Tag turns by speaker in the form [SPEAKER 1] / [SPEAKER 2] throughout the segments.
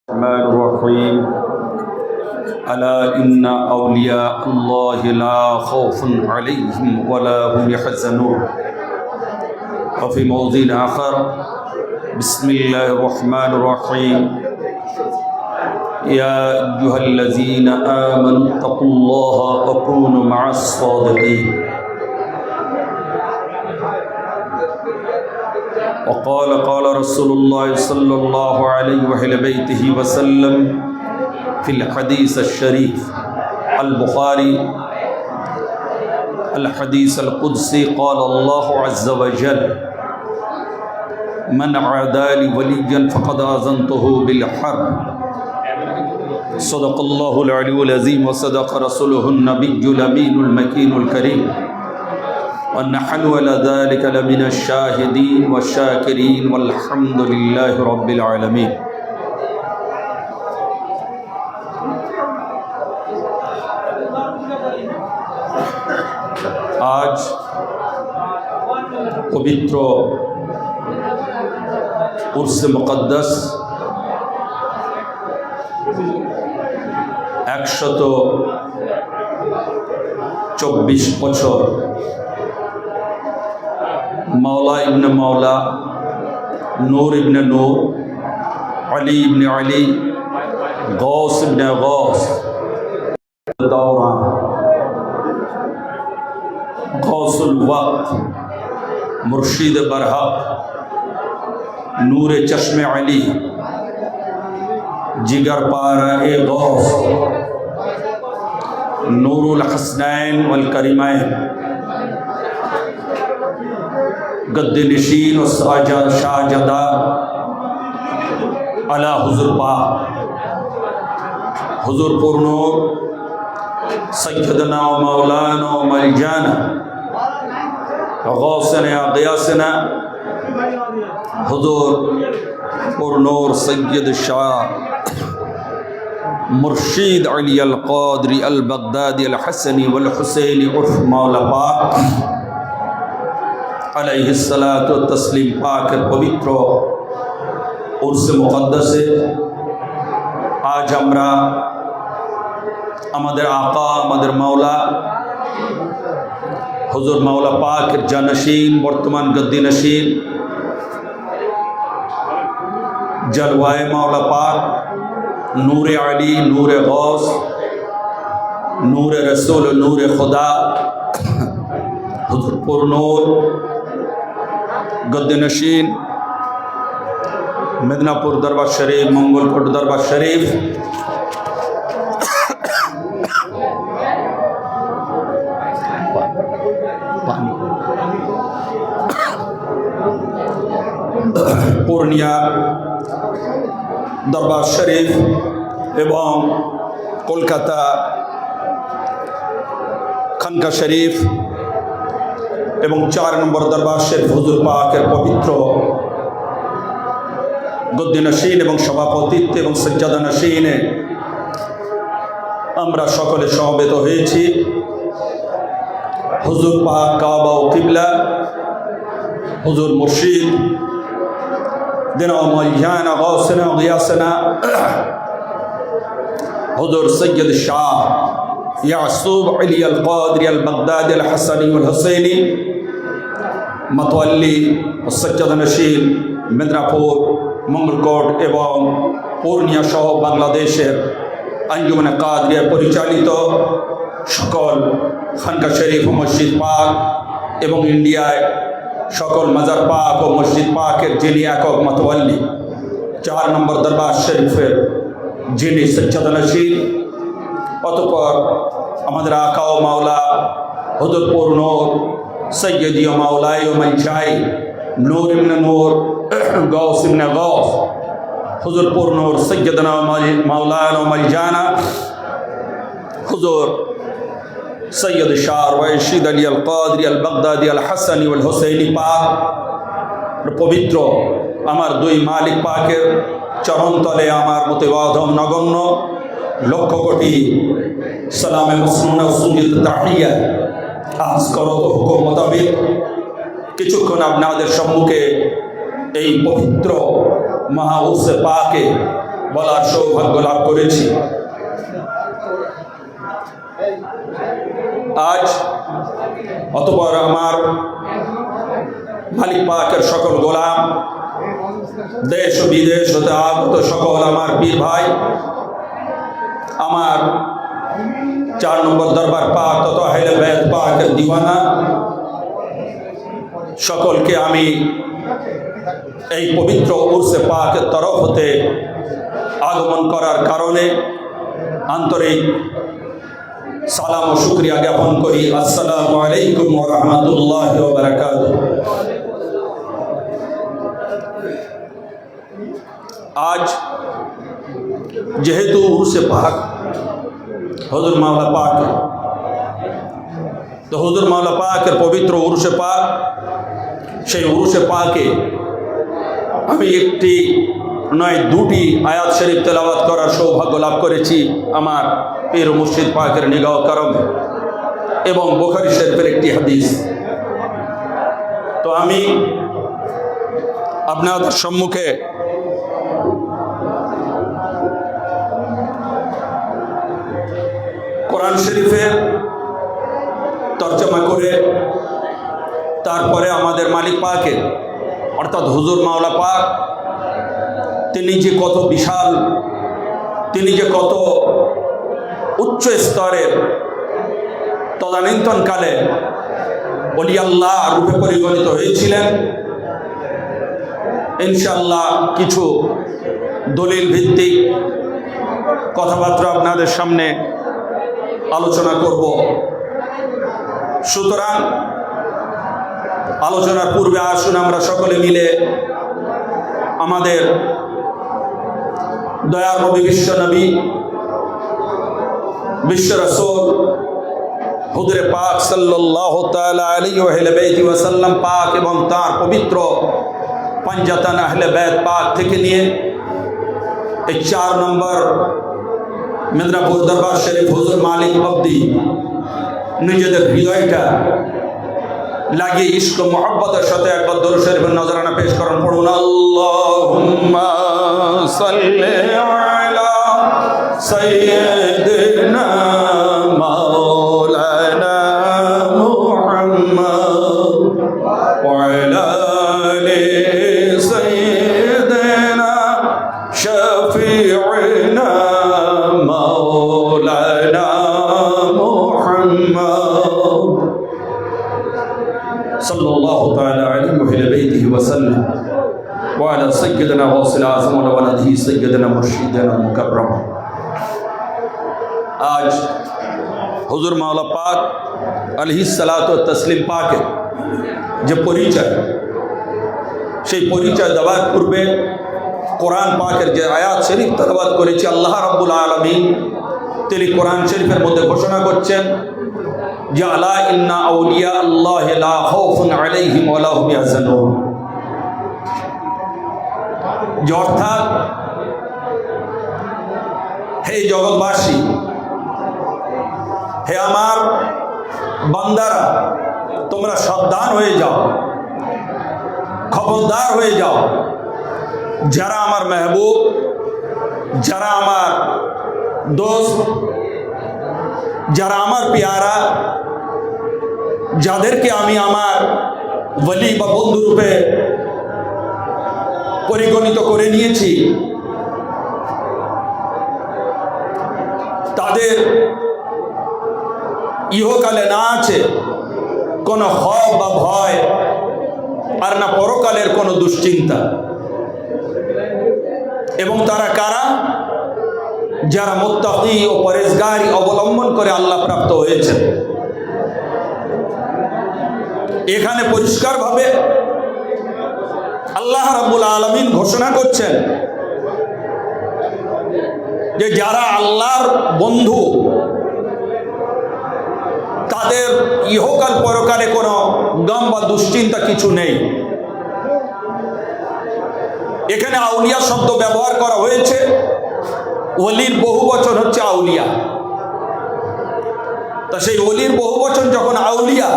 [SPEAKER 1] الرحمن الرحيم ألا إن أولياء الله لا خوف عليهم ولا هم يحزنون. وفي موضع آخر بسم الله الرحمن الرحيم يا أيها الذين آمنوا اتقوا الله وكونوا مع الصادقين. وقال رسول الله صلى الله عليه وآله بيته وسلم في الحديث الشريف البخاري الحديث القدسي قال الله عز وجل من عادى لي وليا فقد آذنته بالحرب. صدق الله العلي العظيم وصدق رسوله النبي الأمين المكين الكريم ونحن على ذلك لمن الشاهدين والشاكرين والحمد لله رب العالمين. आज पवित्र उर्स मुक़द्दस 124 বছর मौला इब्न मौला नूर इब्न नूर अली इब्न अली गौस इब्न गौस दौरान गौसुल वक्त मुर्शिद बरहक नूर चश्मे अली जिगर पारा ए गौस नूरुल हसनैन वल करीमैन गद्दे नशीन और शाहजदा अला हुजूर पाक हुजूर पुरनूर सैयदना व मौलाना व मलजाना गौसना गियासना हुजूर पुरनूर सैयद शाह मुर्शीद अली अल क़ादरी अल बगदादी अल हसनी वल हुसैनी उर्फ मौला पाक अलैहिस्सलातु तस्लीम पाक पवित्र उर्स मुक़द्दसे आज हमरा आमादेर आका आमादेर मौला हुजूर मौला पाक जानशीन बर्तमान गद्दी नशीन जलवाए मौला पाक नूर अली नूर गौस नूर रसूल नूर खुदा हुजूर पुरनूर गद्दे नशीन मिदनापुर दरबार शरीफ मंगलकोट दरबार शरीफ पूर्णिया दरबार शरीफ एवं कोलकाता खानका शरीफ एवं 4 नम्बर दरबार शरीफ हुजूर पाकेर पवित्र गद्दी नशीन एवं सभापतित्व एवं सज्जादा नशीने आमरा सकले समवेत हয়েছি हुजूर पाक काबा व किबला हुजूर मुर्शिद दिना व मौलाना गौसना व गियासना हुजूर सैयद शाह यासूब अली अल क़ादरी अल बगदादी अल हसनी वल हुसैनी मतवल्ली सज्जादा नशीन मिदनापुर मंगलकोट एवं पूर्णिया सह बांग्लादेशेर अंजुमने कादरिया परिचालित सकल खानका शरीफ व मस्जिद पाक एवं इंडियाय सकल मजार पाक व मस्जिद पाकेर जिनी एकक मतवल्ली 4 नम्बर दरबार शरीफेर जिनी सज्जादा नशीन अतःपर आमादेर आका व मौला हुजूर पुरनूर सैयदी व मौलाई व मलजाई नूर इब्न नूर गौस इब्न गौस हुजूर पुरनूर सैयदना मौलाना व मलजाना हुजूर सैयद शाह रशीद अली अल क़ादरी अल बगदादी अल हसनी वल हुसैनी पाक पवित्र आमार दुई मालिक पाकेर चरण तले आमार मतो अधम नगण्य लक्ष कोटी सलामे मसनूना सुन्नत ताहिया आज करो तो हुकुम मोताबिक কিছুক্ষণ আপনাদের সম্মুখে এই পবিত্র মহা উরসে পাকে বলার সৌভাগ্য লাভ করেছি। আজ অতঃপর আমার মালিক পাকের সকল গোলাম, দেশ ও বিদেশ হতে আগত সকল আমার পীর ভাই, আমার 4 নম্বর দরবার পাক তথা আহলে বাইত পাকের দিওয়ানা, সকলকে আমি এই পবিত্র উরসে পাকের তরফ হতে আগমন করার কারণে আন্তরিক সালাম ও শুকরিয়া জ্ঞাপন করি। আসসালামু আলাইকুম ওয়া রাহমাতুল্লাহি ওয়া বারাকাতুহু। আজ যেহেতু উরসে পাক হুজুর মাওলা পাক, তো হুজুর মাওলা পাকের পবিত্র উরসে পাক, সেই উরসে পাকে আমি একটি নয় 2টি আয়াত শরীফ তেলাওয়াত করার সৌভাগ্য লাভ করেছি আমার পীর মুর্শিদ পাকের নিগাহ করমে, এবং বুখারী শরীফের একটি হাদিস। তো আমি আপনাদের সম্মুখে কোরআন শরীফের তর্জমা করে তারপরে আমাদের মালিক পাকের অর্থাৎ হুজুর মাওলা পাক তিনি যে কত বিশাল, তিনি যে কত উচ্চ স্তরের, তদানীন্তনকালে ওলি আল্লাহ রূপে পরিগণিত হয়েছিলেন, ইনশাআল্লাহ কিছু দলিল ভিত্তিক কথাবার্তা আপনাদের সামনে আলোচনা করব। সুতরাং আলোচনার পূর্বে আসুন আমরা সকলে মিলে আমাদের দয়ার নবী, বিশ্ব নবী, বিশ্ব রাসূল হুজুরে পাক সাল্লাল্লাহু তাআলা আলাইহি ওয়া সাল্লাম পাক এবং তার পবিত্র পাঞ্জাতান আহলে বাইত পাক থেকে নিয়ে এই 4 নম্বর মেদিনীপুর দরবার শরীফ হুজুর মালিক অবধি নিজেদের হৃদয়টা লাগিয়ে ইশক মোহাব্বতের সাথে একবার দরুদ শরীফের নজরানা পেশ করেন। পড়ুন আল্লাহুম্মা সাল্লি আলা সাইয়্যিদিনা মাওলানা মুহাম্মদ ওয়া আলা আলি সাইয়্যিদিনা শাফিঈনা মাওলানা মুহাম্মদ সাল্লাল্লাহু তাআলা আলাইহি ওয়া আলা বাইতিহি ওয়া সাল্লাম ওয়া আলা সাইয়্যিদিনা ওয়াসিল আযম ওয়া ওয়ালাদিহি সাইয়্যিদিনা মুর্শিদিনা মুকাররম। আজ হুজুর মাওলা পাক আলাইহিস সালাতু ওয়াত তাসলিম পাকের যে পরিচয়, সেই পরিচয় দেওয়ার পূর্বে কোরআন পাকের যে আয়াত শরীফ তেলাওয়াত করেছি, আল্লাহ রাব্বুল আলামিন তিনি কোরআন শরীফের মধ্যে ঘোষণা করছেন যে আলা ইন্না আউলিয়া আল্লাহি লা খাউফুন আলাইহিম ওয়া লা হুম ইয়াহজানুন, যে অর্থাৎ হে জগৎবাসী, হে আমার বান্দারা, তোমরা সাবধান হয়ে যাও, খবরদার হয়ে যাও, যারা আমার মেহবুব, যারা আমার দোস্ত, যারা আমার পেয়ারা, যাদেরকে আমি আমার ওলি বা বন্ধু রূপে পরিগণিত করে নিয়েছি, তাদের ইহকালে না আছে কোনো খৌফ বা ভয়, আর না পরকালের কোনো দুশ্চিন্তা। এবং তারা কারা? যারা মুত্তাকি ও পরেজগারি অবলম্বন করে আল্লাহ প্রাপ্ত হয়েছে। এখানে পরিষ্কারভাবে আল্লাহ রাব্বুল আলামিন ঘোষণা করছেন যে যারা আল্লাহর বন্ধু, তাদের ইহকাল পরকালে কোনো গম বা দুশ্চিন্তা কিছু নেই। এখানে আউলিয়া শব্দ ব্যবহার করা হয়েছে, ওলির বহু বচন হচ্ছে আউলিয়া। তা সেই ওলির বহু বচন যখন আউলিয়া,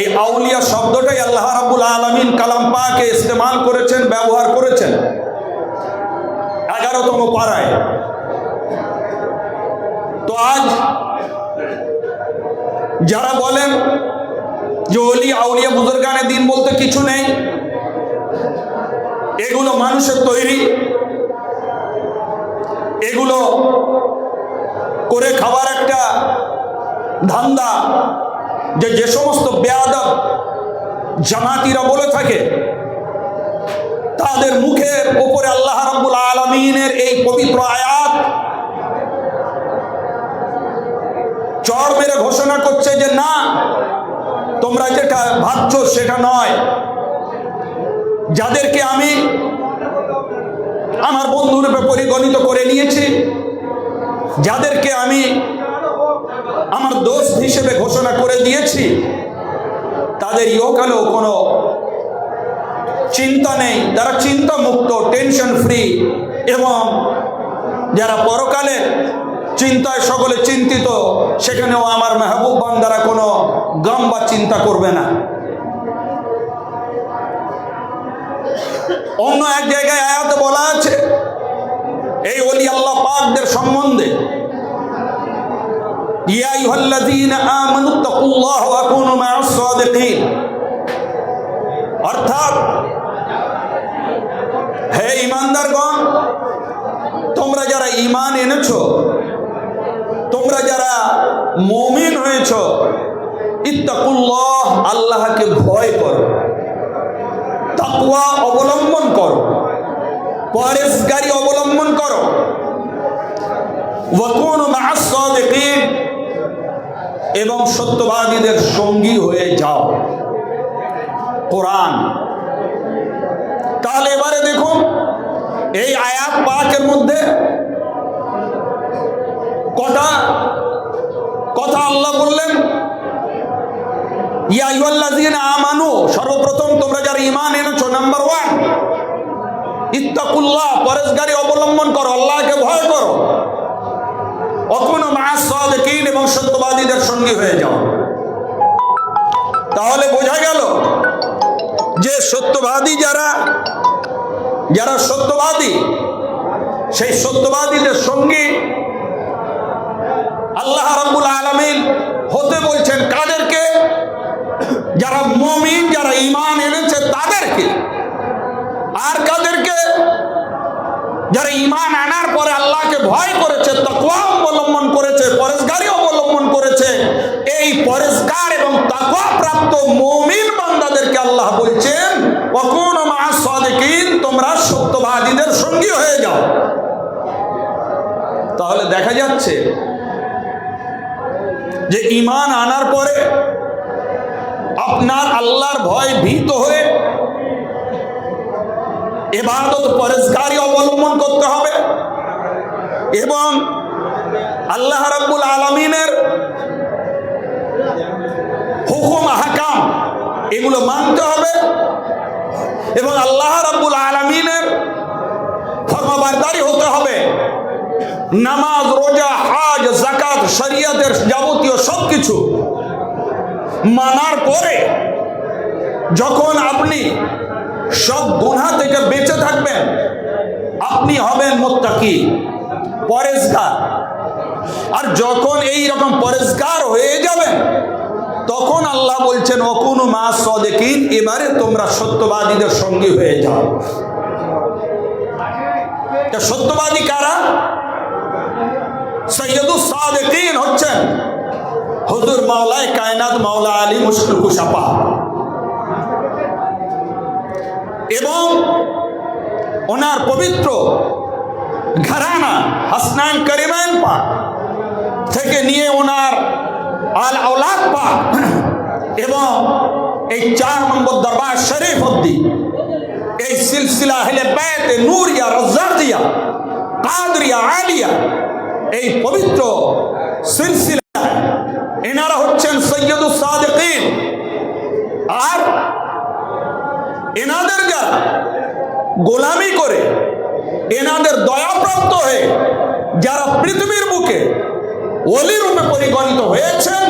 [SPEAKER 1] এই আউলিয়া শব্দটাই আল্লাহ রাব্বুল আলামিন কালাম পাকে ইস্তেমাল করেছেন, ব্যবহার করেছেন। আর 11তম পারায়। তো আজ যারা বলেন যে ওলি আউলিয়া বুজুর্গানে দিন বলতে কিছু নেই, এগুলো মানুষের তৈরি, এগুলো করে খাবার একটা ধান্দা, যে সমস্ত বেয়াদব জামাতিরা বলে থাকে, তাদের মুখের উপরে আল্লাহ রাব্বুল আলামিনের এই পবিত্র আয়াত চড় মেরে ঘোষণা করছে যে না, তোমরা যেটা ভাবছো সেটা নয়। যাদেরকে আমি আমার বন্ধুরূপে পরিগণিত করে নিয়েছি, যাদেরকে আমি আমার দোস্ত হিসেবে ঘোষণা করে দিয়েছি, তাদের ইহকালেও কোনো চিন্তা নেই, তারা চিন্তা মুক্ত, টেনশন ফ্রি, এবং যারা পরকালে চিন্তায় সকলে চিন্তিত, সেখানেও আমার মেহবুব বান্দারা কোনো গম বা চিন্তা করবে না। অন্য এক জায়গায় আয়াতে বলা আছে এই ওলি আল্লাহ পাকদের সম্বন্ধে, ইয়া আইয়ুহাল্লাযীনা আমানুত্তাকুল্লাহ ওয়া কুনু মা'আস সাদিকিন, অর্থাৎ হে ঈমানদারগণ, তোমরা যারা ঈমান এনেছো, তোমরা যারা মুমিন হয়েছো, ইত্তাকুল্লাহ, আল্লাহকে ভয় করো, তাকওয়া অবলম্বন করো, পরহেজগারি অবলম্বন করো, ওয়া কুনু মা'আস সাদিকিন, এবং সত্যবাদীদের সঙ্গী হয়ে যাও। কোরআন। তাহলে এবারে দেখুন এই আয়াত পাকের মধ্যে কটা কথা আল্লাহ বললেন। ইয়া আইয়ুহাল্লাযীনা আমানু, সর্বপ্রথম তোমরা যারা ঈমান এনেছো, নাম্বার 1 ইত্তাকুল্লাহ, পরহেজগারি অবলম্বন করো, আল্লাহকে ভয় করো, ওয়া কুনু মা'আস সাদিকিন, এবং সত্যবাদীদের সঙ্গী হয়ে যাও। তাহলে বোঝা গেল যে সত্যবাদী যারা সত্যবাদী, সেই সত্যবাদীদের সঙ্গী আল্লাহ রাব্বুল আলামিন হতে বলছেন কাদেরকে? যারা মুমিন, যারা ঈমান এনেছে তাদেরকে। আর কাদেরকে? যারা ঈমান আনার পরে আল্লাহকে ভয় করেছে, তাকওয়া অবলম্বন করেছে, পরহেজগারি অবলম্বন করেছে। এই পরহেজগার এবং তাকওয়া প্রাপ্ত মুমিন বান্দাদেরকে আল্লাহ বলছেন ওয়া কুনু মা'আস সাদিকিন, তোমরা সত্যবাদীদের সঙ্গী হয়ে যাও। তাহলে দেখা যাচ্ছে যে ঈমান আনার পরে আপনার আল্লাহর ভয় ভীত হয়ে ইবাদত পরহেজগারি অবলম্বন করতে হবে, এবং আল্লাহ রাব্বুল আলামিনের হুকুম আহকাম এগুলো মানতে হবে, এবং আল্লাহ রাব্বুল আলামিনের ফরমাবরদারি হতে হবে। নামাজ, রোজা, হজ, যাকাত, শরীয়তের যাবতীয় সবকিছু মানার পরে যখন আপনি সব গুনাহ থেকে বেঁচে থাকবেন, আপনি হবেন মুত্তাকি, পরহেজগার। আর যখন এই রকম পরহেজগার হয়ে যাবেন, তখন আল্লাহ বলছেন ওয়া কুনু মা'আস সাদিকিন, এবারে তোমরা সত্যবাদীদের সঙ্গী হয়ে যাও। সত্যবাদী কারা? সৈয়দুস সাদিকিন হচ্ছেন হুজুর মাওলায়ে কায়নাত মাওলা আলী মুশকিল কুশা পাক, এবং ওনার পবিত্র ঘরানা হাসনাইন করিমাইন পাক থেকে নিয়ে ওনার আল আওলাদ পাক, এবং এই 4 নম্বর দরবার শরীফ অবধি এই সিলসিলা আহলে বাইত নূরিয়া, রাজ্জাকিয়া, কাদরিয়া, আলিয়া, এই পবিত্র সিলসিলা এনারা হচ্ছেন সৈয়দুস সাদিকিন। আর এনাদের যারা গোলামি করে, এনাদের দয়াপ্রাপ্ত হয়ে যারা পৃথিবীর বুকে ওলি রূপে পরিগণিত হয়েছেন,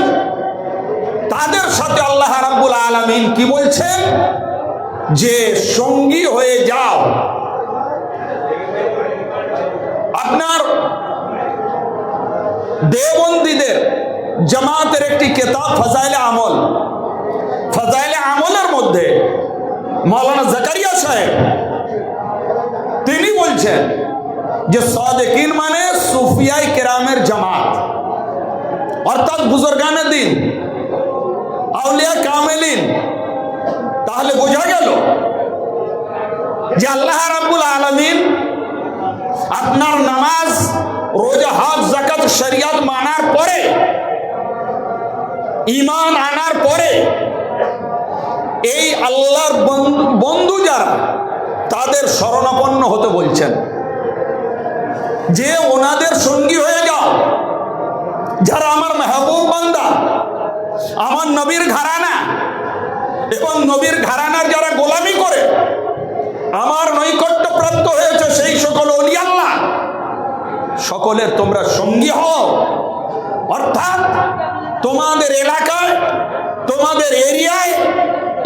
[SPEAKER 1] তাদের সাথে আল্লাহ রাব্বুল আলামিন কি বলছেন? যে সঙ্গী হয়ে যাও। আপনার দেওবন্দীদের জামাতের একটি কিতাব ফাজাইলে আমল, ফাজাইলে আমলের মধ্যে মাওলানা জাকারিয়া সাহেব তিনি বলছেন যে সাদেকিন মানে সুফিয়ায়ে কেরামের জামাত, অর্থাৎ বুজুর্গানে দিন, আউলিয়া কামেলিন। তাহলে বোঝা গেল যে আল্লাহ রাব্বুল আলামিন আপনার নামাজ, রোজা, হজ, যাকাত, শরিয়ত মানার পরে, ঈমান আনার পরে এই আল্লাহর বন্ধু যারা, তাদের শরণাপন্ন হতে বলছেন যে ওনাদের সঙ্গী হয়ে যাও, যারা আমার মেহবুব বান্দা, আমার নবীর ঘরানা এবং নবীর ঘরানার যারা গোলামি করে আমার নৈকট্য প্রাপ্ত হয়েছে, সেই সকল ওলি আল্লাহ সকলের তোমরা সঙ্গী হও। অর্থাৎ তোমাদের এলাকায়, তোমাদের এরিয়ায়,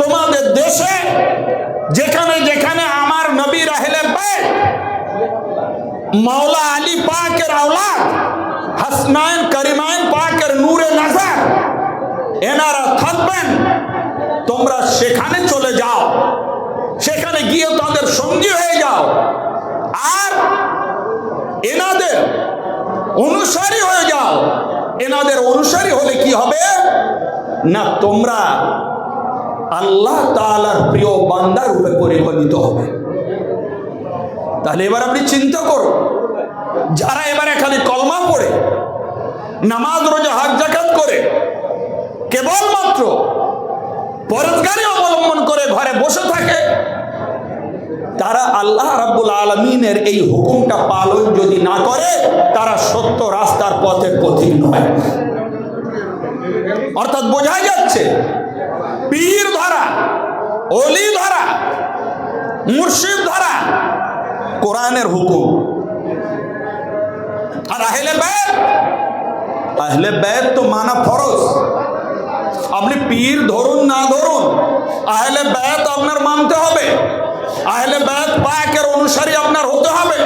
[SPEAKER 1] তোমাদের দেশে যেখানে যেখানে আমার নবীর আহলে বাইত, মাওলা আলী পাকের আওলাদ, হাসনাইন করিমাইন পাকের নূরে নজর এনারা থাকবেন, তোমরা সেখানে চলে যাও, সেখানে গিয়ে তাদের সঙ্গী হয়ে যাও আর এনাদের অনুসারী হয়ে যাও। এনাদের অনুসারী হলে কি হবে না, তোমরা আল্লাহ তাআলার প্রিয় বান্দার রূপে পরিগণিত হবে। তাহলে এবার আপনি চিন্তা করুন, যারা এবার এখানে কলমা পড়ে, নামাজ, রোজা, হজ, যাকাত করে, কেবলমাত্র পরহেজগারি অবলম্বন করে ঘরে বসে থাকে, তারা আল্লাহ রাব্বুল আলামিনের এই হুকুমটা পালন যদি না করে, তারা সত্য রাস্তার পথের পথিক নয়। অর্থাৎ বোঝা যাচ্ছে পীর ধরা, ওলি ধরা, মুর্শিদ ধরা কোরআনের হুকুম, আর আহলে বাইত, আহলে বাইত তো মানা ফরজ। আপনি পীর ধরুন না ধরুন, আহলে বাইত আপনার মানতে হবে, আহলে বাইত পাকের অনুসারী আপনার হতে হবে,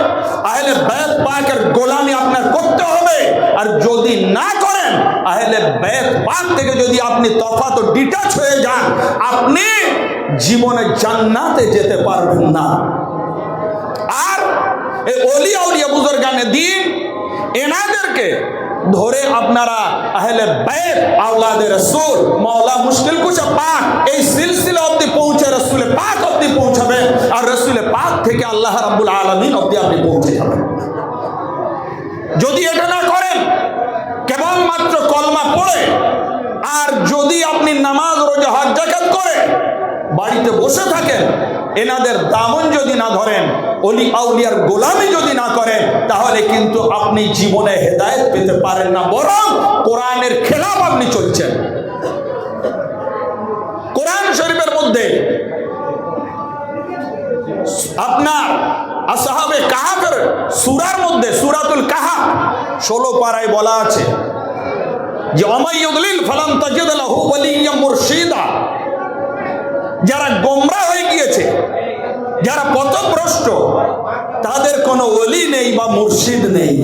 [SPEAKER 1] আহলে বাইত পাকের গোলামি আপনার করতে হবে। আর যদি না করেন, আহলে বাইত পাক থেকে যদি আপনি তফাৎ ও ডিটাচ হয়ে যান, আপনি জীবনে জান্নাতে যেতে পারবেন না। আর এই ওলি আউলিয়া বুজুর্গানে দিন, এনাদেরকে ধরে আপনারা আহলে বাইত, আওলাদে রাসূল, মাওলা মুশকিল কুশা পাক, এই সিলসিলা অবধি পৌঁছে রসুল পাক অবধি পৌঁছাবেন, আর রসুল পাক থেকে আল্লাহ রাব্বুল আলামিন অবধি আপনি পৌঁছে যাবেন। যদি এটা না করেন, কেবলমাত্র কলমা পড়ে, আর যদি আপনি নামাজ, রোজা, হজ, যাকাত করে বাড়িতে বসে থাকেন, এনাদের দামন যদি না ধরেন, ওলি আউলিয়ার গোলামি যদি না করেন, তাহলে কিন্তু আপনি জীবনে হেদায়েত পেতে পারেন না, বরং কোরআনের খেলাফ আপনি চলছেন। কোরআন শরীফের মধ্যে আপনার আসহাবে কাহাফের সূরার মধ্যে, সূরাতুল কাহাফ 16 পারায় বলা আছে যে ওমাইয়ুদলিল ফালান তাজিদ লাহু ওয়ালিয়্যাম মুরশিদা, যারা গোমরা হয়ে গিয়েছে, যারা পথভ্রষ্ট, তাদের কোনো ওলি নেই বা মুর্শিদ নেই।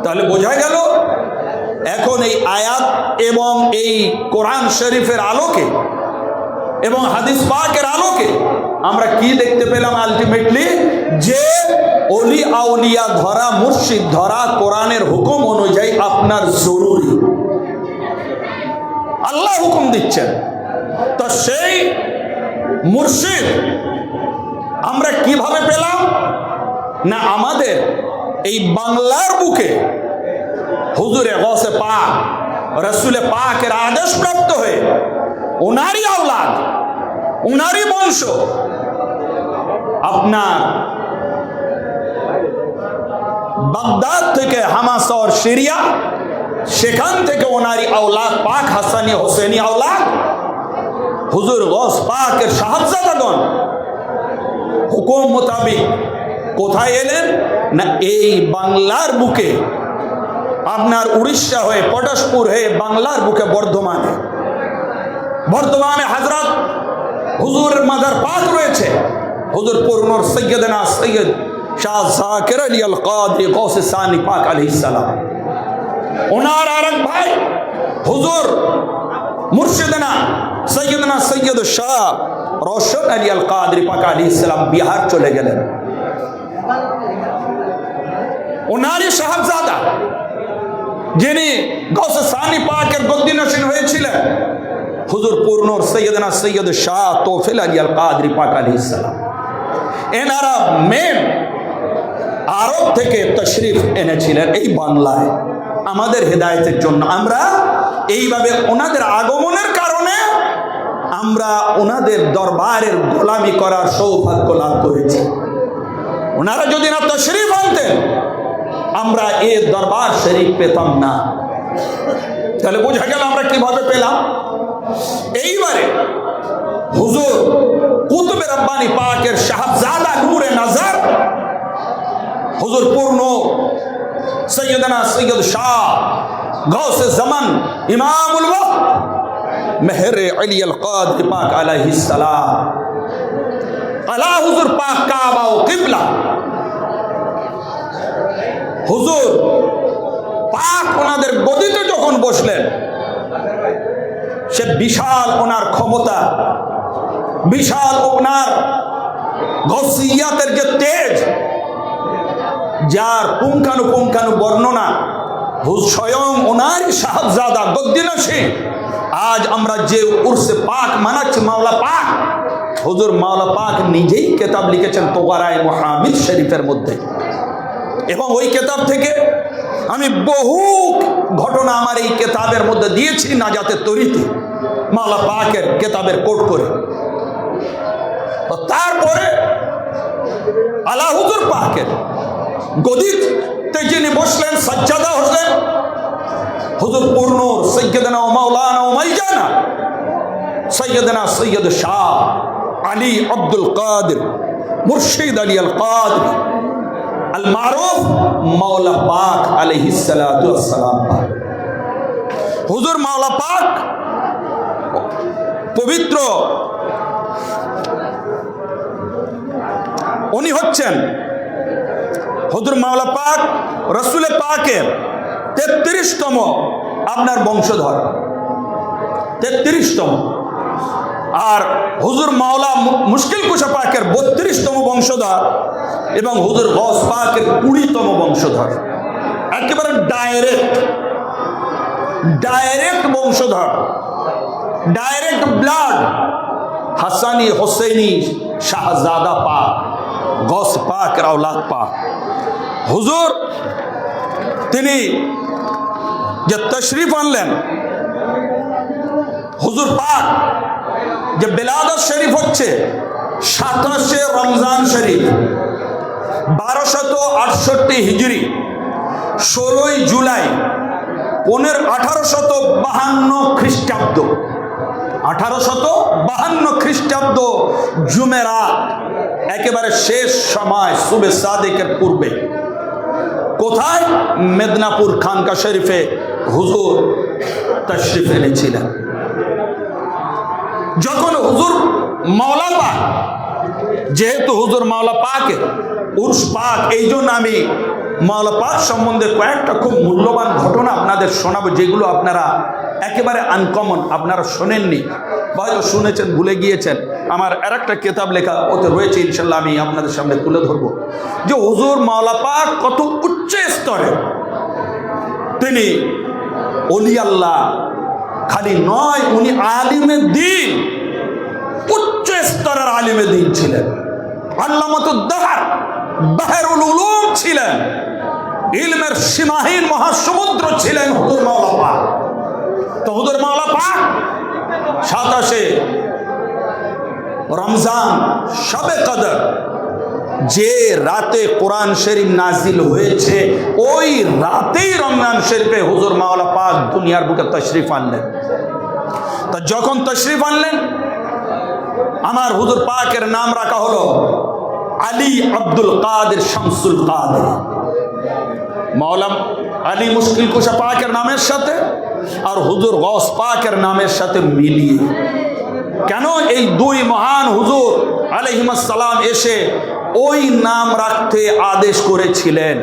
[SPEAKER 1] তাহলে বোঝা গেল এখন এই আয়াত এবং এই কোরআন শরীফের আলোকে এবং হাদিস পাকের আলোকে আমরা কি দেখতে পেলাম? আলটিমেটলি যে ওলি আউলিয়া ধরা, মুর্শিদ ধরা কোরআনের হুকুম অনুযায়ী আপনার জরুরি। আল্লাহ হুকুম দিচ্ছেন, তো সেই মুর্শিদ আমরা কিভাবে পেলাম? না, আমাদের এই বাংলার বুকে হুজুরে গৌসে পাক, রসুলে পাকের আদেশ প্রাপ্ত হয়ে ওনারই আওলাদ, ওনারই বংশ আপনার বাগদাদ থেকে হামাসর সিরিয়া, সেখান থেকে ওনারই আওলাদ পাক হাসানি হোসেনি আওলাদ হুজুর গৌস পাকের সাহাবজাদাগণ হুকুম মোতাবিক কোথায় এলেন? না, এই বাংলার বুকে, আপনার উড়িষ্যা হয়ে, পটাশপুর হয়ে বাংলার বুকে বর্ধমানে, বর্ধমানে হযরত হুজুরের মাজার পাক রয়েছে। হুজুর পূর্ণর সৈয়দনা সৈয়দ শাহ জাকির আলী আল কাদরি গৌসে সানি পাক আলাইহিস সালাম। ওনার আরেক ভাই হুজুর মুর্শিদনা সৈয়দনা সৈয়দ শাহ রওশন আলী আল কাদরি পাক আলাইহিস সালাম বিহার চলে গেলেন। ওনারই সাহেবজাদা যিনি গৌসে সানি পাকের গদ্দিনশীন হয়েছিলেন হুজুর পূর্ণর সৈয়দনা সৈয়দ শাহ তোফিল আলী আল কাদরি পাক আলাইহিস সালাম। এনারা মেন আরব থেকে তশরিফ এনেছিলেন এই বাংলায় আমাদের হেদায়েতের জন্য। আমরা এইভাবে ওনাদের আগমনের কারণে আমরা ওনাদের দরবারের গোলামি করার সৌভাগ্য লাভ করেছি। ওনারা যদি না তশরিফ আনতেন আমরা এই দরবার শরীফ পেতাম না। তাহলে বোঝা গেল আমরা কিভাবে পেলাম। এইবারে হুজুর কুতুবে রব্বানি পাকের শাহজাদা নূরে নজর হুজুর পূর্ণ সৈয়দনা সৈয়দ শাহ গৌসে জামান ইমামুল ওয়াক্ত মেহের আলী আল কাদরি পাক আলাইহিস সালাম আলা হুজুর পাক কাবা ও কিবলা হুজুর পাক ওনাদের গদিতে যখন বসলেন সে বিশাল ওনার ক্ষমতা, বিশাল ওনার গৌসিয়াতের যে তেজ, যার পুঙ্খানুপুঙ্খানু বর্ণনা স্বয়ং ওনারই সাহেবজাদা গদ্দিনশীন। আজ আমরা যে উর্সে পাক মানাচ্ছি মাওলা পাক, হুজুর মাওলা পাক নিজেই কিতাব লিখেছেন তোগারায়ে মুহাম্মদ শরীফের মধ্যে। এবং ওই কিতাব থেকে আমি বহু ঘটনা আমার এই কিতাবের মধ্যে দিয়েছি নাজাতের তরিতে মাওলা পাকের কিতাবের কোট করে। তারপরে আলা হুজুর পাকের গদিতে যিনি বসলেন সাজ্জাদা হলেন হুজুর পূর্ণ সৈয়দনা ও মাওলানা ও মাইজানা সৈয়দনা সৈয়দ শাহ আলী আব্দুল কাদের মুর্শিদ আলী আল কাদরি আল মারুফ মাওলা পাক আলাইহিস সালাতু ওয়াস সালাম। হুজুর মাওলা পাক পবিত্র উনি হচ্ছেন হুজুর মাওলা পাক রসুল পাকের 33তম আপনার বংশধর, 33তম। আর হুজুর মাওলা মুশকিল কুশা পাকের 32তম বংশধর এবং হুজুর গৌস পাকের 20তম বংশধর। একেবারে ডাইরেক্ট বংশধর, ডাইরেক্ট ব্লাড হাসানি হোসেনি শাহজাদা পাক গৌস পাকের আওলাদ পাক। হুজুর তিনি যে তশরিফ আনলেন হুজুর পাক যে বিলাদত শরীফ হচ্ছে 27 রমজান শরীফ 1268 হিজরি 16 জুলাই 1852 খ্রিস্টাব্দ, 1852 খ্রিস্টাব্দ জুমেরাত একেবারে শেষ সময় সুবে সাদেকের পূর্বে কোথায় মেদিনীপুর খানকা শরীফে হুজুর তশরিফ এনেছিলেন। যখন হুজুর মাওলা পাক, যেহেতু হুজুর মাওলা পাকের উর্স পাক, এই জন্য আমি মাওলা পাক সম্বন্ধে কয়েকটা খুব মূল্যবান ঘটনা আপনাদের শোনাবো, যেগুলো আপনারা একেবারে আনকমন, আপনারা শোনেননি, হয়তো শুনেছেন ভুলে গিয়েছেন। আমার আর একটা কিতাব লেখা ওতে রয়েছে, ইনশাল্লাহ আমি আপনাদের সামনে তুলে ধরবো যে হুজুর মাওলা পাক কত উচ্চ স্তরে তিনি ওলি আল্লাহ খালি নয়, উনি আলিমে দ্বীন, উচ্চ স্তরের আলিমে দ্বীন ছিলেন, আল্লামাতুদ দাহর বাহরুল উলুম ছিলেন, ইলমের সীমাহীন মহাসমুদ্র ছিলেন হুজুর মাওলা পাক। তো হুজুর মাওলা পাক 27 রমজান শবে কদর যে রাতে কোরআন শরীফ নাজিল হয়েছে, ওই রাতেই রমজান শরীফে হুজুর মাওলা পাক দুনিয়ার বুকে তশরিফ আনলেন। তো যখন তশরিফ আনলেন আমার হুজুর পাকের নাম রাখা হলো আলী আব্দুল কাদের শামসুল কাদের। মাওলা আলী মুশকিল কুশা পাকের নামের সাথে আর হুজুর গৌস পাকের নামের সাথে মিলিয়ে। কেন এই দুই মহান হুজুর আলাইহিস সালাম এসে ওই নাম রাখতে আদেশ করেছিলেন।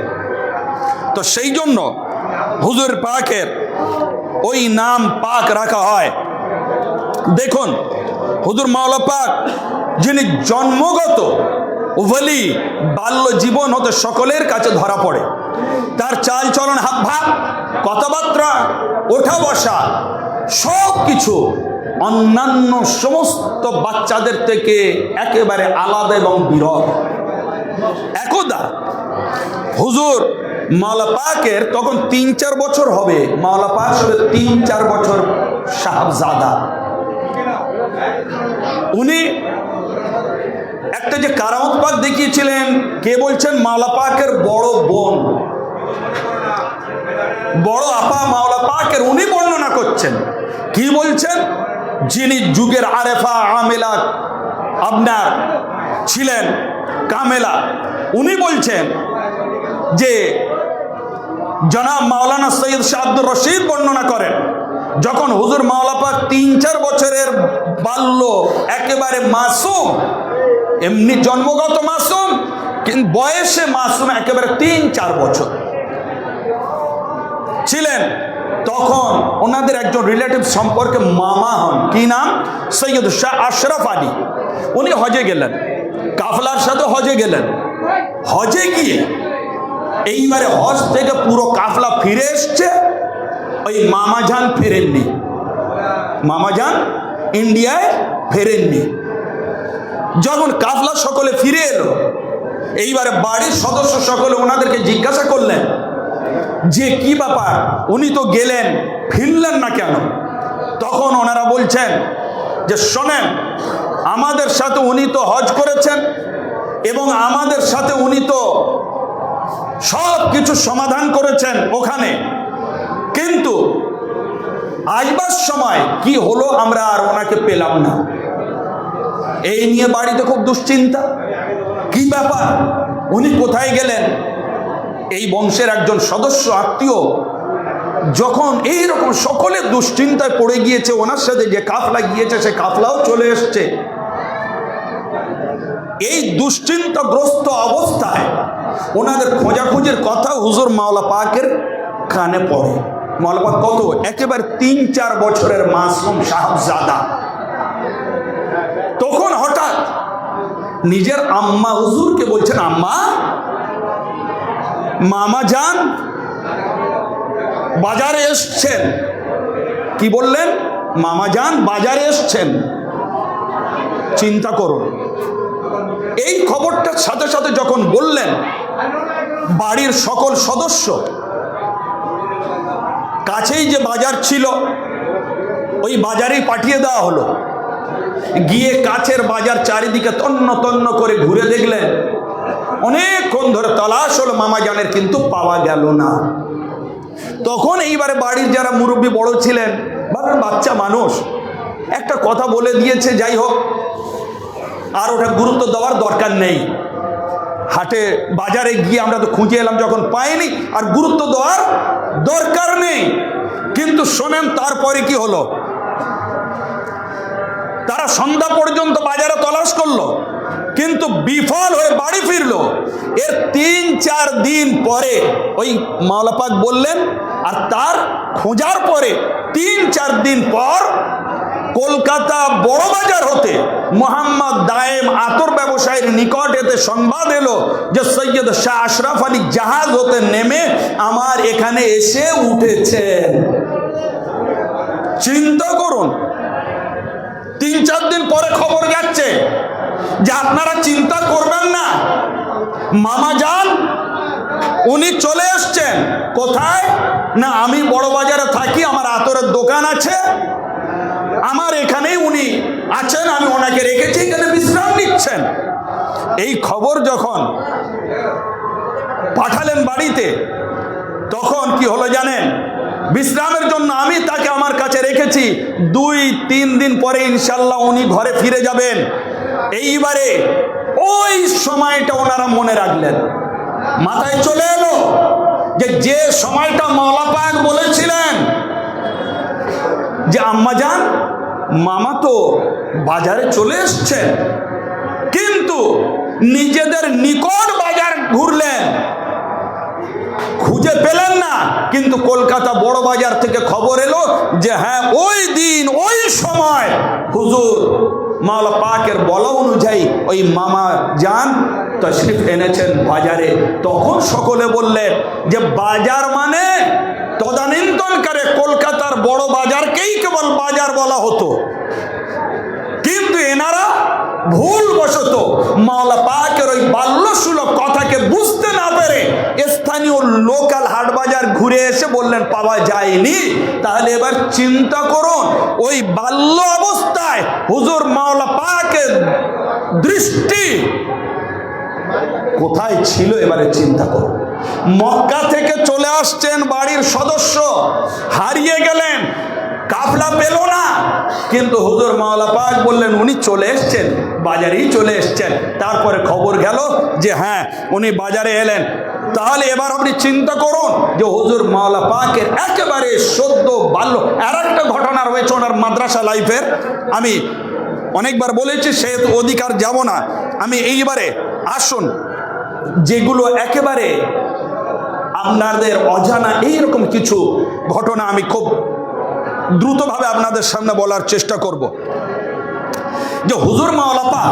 [SPEAKER 1] তো সেই জন্য হুজুর পাকের ওই নাম পাক রাখা হয়। দেখুন হুজুর মাওলা পাক যিনি জন্মগত ওলি, বাল্য জীবন হতে সকলের কাছে ধরা পড়ে। তার চাল চলন, হাব ভাব, কথাবার্তা, ওঠা বসা সব কিছু অন্যান্য সমস্ত বাচ্চাদের থেকে একেবারে আলাদা এবং বিরল। একদা হুজুর মাওলা পাকের তখন 3-4 বছর হবে, মাওলা পাক সবে 3-4 বছর সাহাবজাদা। উনি একটা যে কারামত পাক দেখিয়েছিলেন, কে বলছেন? মাওলা পাকের বড় বোন, বড় আপা মাওলা পাকের, উনি বর্ণনা করছেন। কি বলছেন? যিনি যুগের আরেফা আমেলা আপনার ছিলেন, কামেলা, উনি বলছেন যে জনাব মাওলানা সৈয়দ শাহ আব্দুর রশিদ বর্ণনা করেন, যখন হুজুর মাওলা পাক 3-4 বছরের বাল্য, একেবারে মাসুম, এমনি জন্মগত মাসুম কিন্তু বয়সে মাসুম একেবারে 3-4 বছর ছিলেন, তখন ওনাদের একজন রিলেটিভ সম্পর্কে মামা হন। কি নাম? সৈয়দ শাহ আশরাফ আলী। উনি হজে গেলেন, কাফলার সাথে হজে গেলেন। হজে গিয়ে এইবারে হজ থেকে পুরো কাফলা ফিরে এসছে, ওই মামাজান ফেরেননি। মামাজান ইন্ডিয়ায় ফেরেননি। যখন কাফলা সকলে ফিরে এলো, এইবারে বাড়ির সদস্য সকলে ওনাদেরকে জিজ্ঞাসা করলেন যে কি ব্যাপার, উনি তো গেলেন, ফিরলেন না কেন? তখন ওনারা বলছেন যে শোনেন, আমাদের সাথে উনি তো হজ করেছেন এবং আমাদের সাথে উনি তো সব কিছু সমাধান করেছেন ওখানে, কিন্তু আসবার সময় কি হলো আমরা আর ওনাকে পেলাম না। এই নিয়ে বাড়িতে খুব দুশ্চিন্তা, কি ব্যাপার, উনি কোথায় গেলেন? এই বংশের একজন সদস্য আত্মীয় যখন এইরকম সকলে দুশ্চিন্তায় পড়ে গিয়েছে, ওনার সাথে যে কাফলা গিয়েছে সে কাফলাও চলে এসছে, এই দুশ্চিন্তাগ্রস্ত অবস্থায় ওনাদের খোঁজাখুঁজির কথা হুজুর মাওলা পাকের কানে পড়ে। মাওলা পাক কত একেবারে 3-4 বছরের মাসুম সাহাবজাদা। তখন হঠাৎ নিজের আম্মা হুজুরকে বলছেন, আম্মা, মামা যান বাজারে এসছেন। কি বললেন? মামা যান বাজারে এসছেন। চিন্তা করুন, এই খবরটার সাথে সাথে যখন বললেন, বাড়ির সকল সদস্য, কাছেই যে বাজার ছিল ওই বাজারেই পাঠিয়ে দেওয়া হলো। গিয়ে কাছের বাজার চারিদিকে তন্ন তন্ন করে ঘুরে দেখলেন, অনেকক্ষণ ধরে তলাশ হলো মামাজানের, কিন্তু পাওয়া গেল না। তখন এইবারে বাড়ির যারা মুরব্বী বড় ছিলেন, ভাবেন বাচ্চা মানুষ, একটা কথা বলে দিয়েছে, যাই হোক আর ওটা গুরুত্ব দেওয়ার দরকার নেই। হাটে বাজারে গিয়ে আমরা তো খুঁজে এলাম, যখন পাইনি আর গুরুত্ব দেওয়ার দরকার নেই। কিন্তু শোনেন তারপরে কি হলো, তারা সন্ধ্যা পর্যন্ত বাজারে তলাশ করলো, কিন্তু বিফল হয়ে বাড়ি ফিরলো। এর 3-4 দিন পরে ওই মাওলা পাক বললেন, আর তার খোঁজার পরে 3-4 দিন পর কলকাতা বড় বাজার হতে মোহাম্মদ দায়েম আতর ব্যবসায়ীর নিকট এতে সংবাদ এলো যে সৈয়দ শাহ আশরাফ আলী জাহাজ হতে নেমে আমার এখানে এসে উঠেছেন। চিন্তা করুন, 3-4 দিন পরে খবর যাচ্ছে যে আপনারা চিন্তা করবেন না, মামা যান উনি চলে এসছেন। কোথায়? না, আমি বড় বাজারে থাকি, আমার আতরের দোকান আছে, আমার এখানেই উনি আছেন, আমি ওনাকে রেখেছি, এখানে বিশ্রাম নিচ্ছেন। এই খবর যখন পাঠালেন বাড়িতে, তখন কি হলো জানেন? বিশ্রামের জন্য আমি তাকে আমার কাছে রেখেছি, 2-3 দিন পরে ইনশাল্লাহ উনি ঘরে ফিরে যাবেন। এইবারে ওই সময়টা ওনারা মনে রাখলেন, মাথায় চলে এলো যে সময়টা মাওলা পাক বলেছিলেন যে আম্মা যান মামা তো বাজারে চলে এসছেন, কিন্তু নিজেদের নিকট বাজার ঘুরলেন, খুঁজে পেলেন না, কিন্তু কলকাতা বড় বাজার থেকে খবর এলো যে হ্যাঁ ওই দিন ওই সময় হুজুর মাওলা পাকের বলা অনুযায়ী ওই মামা জান তশরিফ এনেছেন বাজারে। তখন সকলে বললেন যে বাজার মানে তদানীন্তনকালে কলকাতার বড় বাজারকেই কেবল বাজার বলা হতো, কিন্তু এনারা ভুলবশত মাওলা পাকের ওই বাল্যসুলভ কথাকে বুঝতে না পেরে স্থানীয় লোকাল হাট বাজার ঘুরে এসে বললেন পাওয়া যায়নি। তাহলে এবার চিন্তা করুন, ওই বাল্য অবস্থায় হুজুর মাওলা পাকের দৃষ্টি কোথায় ছিল? এবারে চিন্তা করুন। মক্কা থেকে চলে আসছেন বাড়ির সদস্য, হারিয়ে গেলেন, কাফলা পেল না, কিন্তু হুজুর মাওলা পাক বললেন উনি চলে এসছেন, বাজারেই চলে এসছেন। তারপরে খবর গেল যে হ্যাঁ উনি বাজারে এলেন। তাহলে এবার আপনি চিন্তা করুন যে হুজুর মাওলা পাকের একেবারে সদ্য বাল্য। আর একটা ঘটনা রয়েছে ওনার মাদ্রাসা লাইফের, আমি অনেকবার বলেছি সে অধিকার যাব না। আমি এইবারে আসুন যেগুলো একেবারে আপনাদের অজানা এইরকম কিছু ঘটনা আমি খুব দ্রুতভাবে আপনাদের সামনে বলার চেষ্টা করব। যে হুজুর মাওলা পাক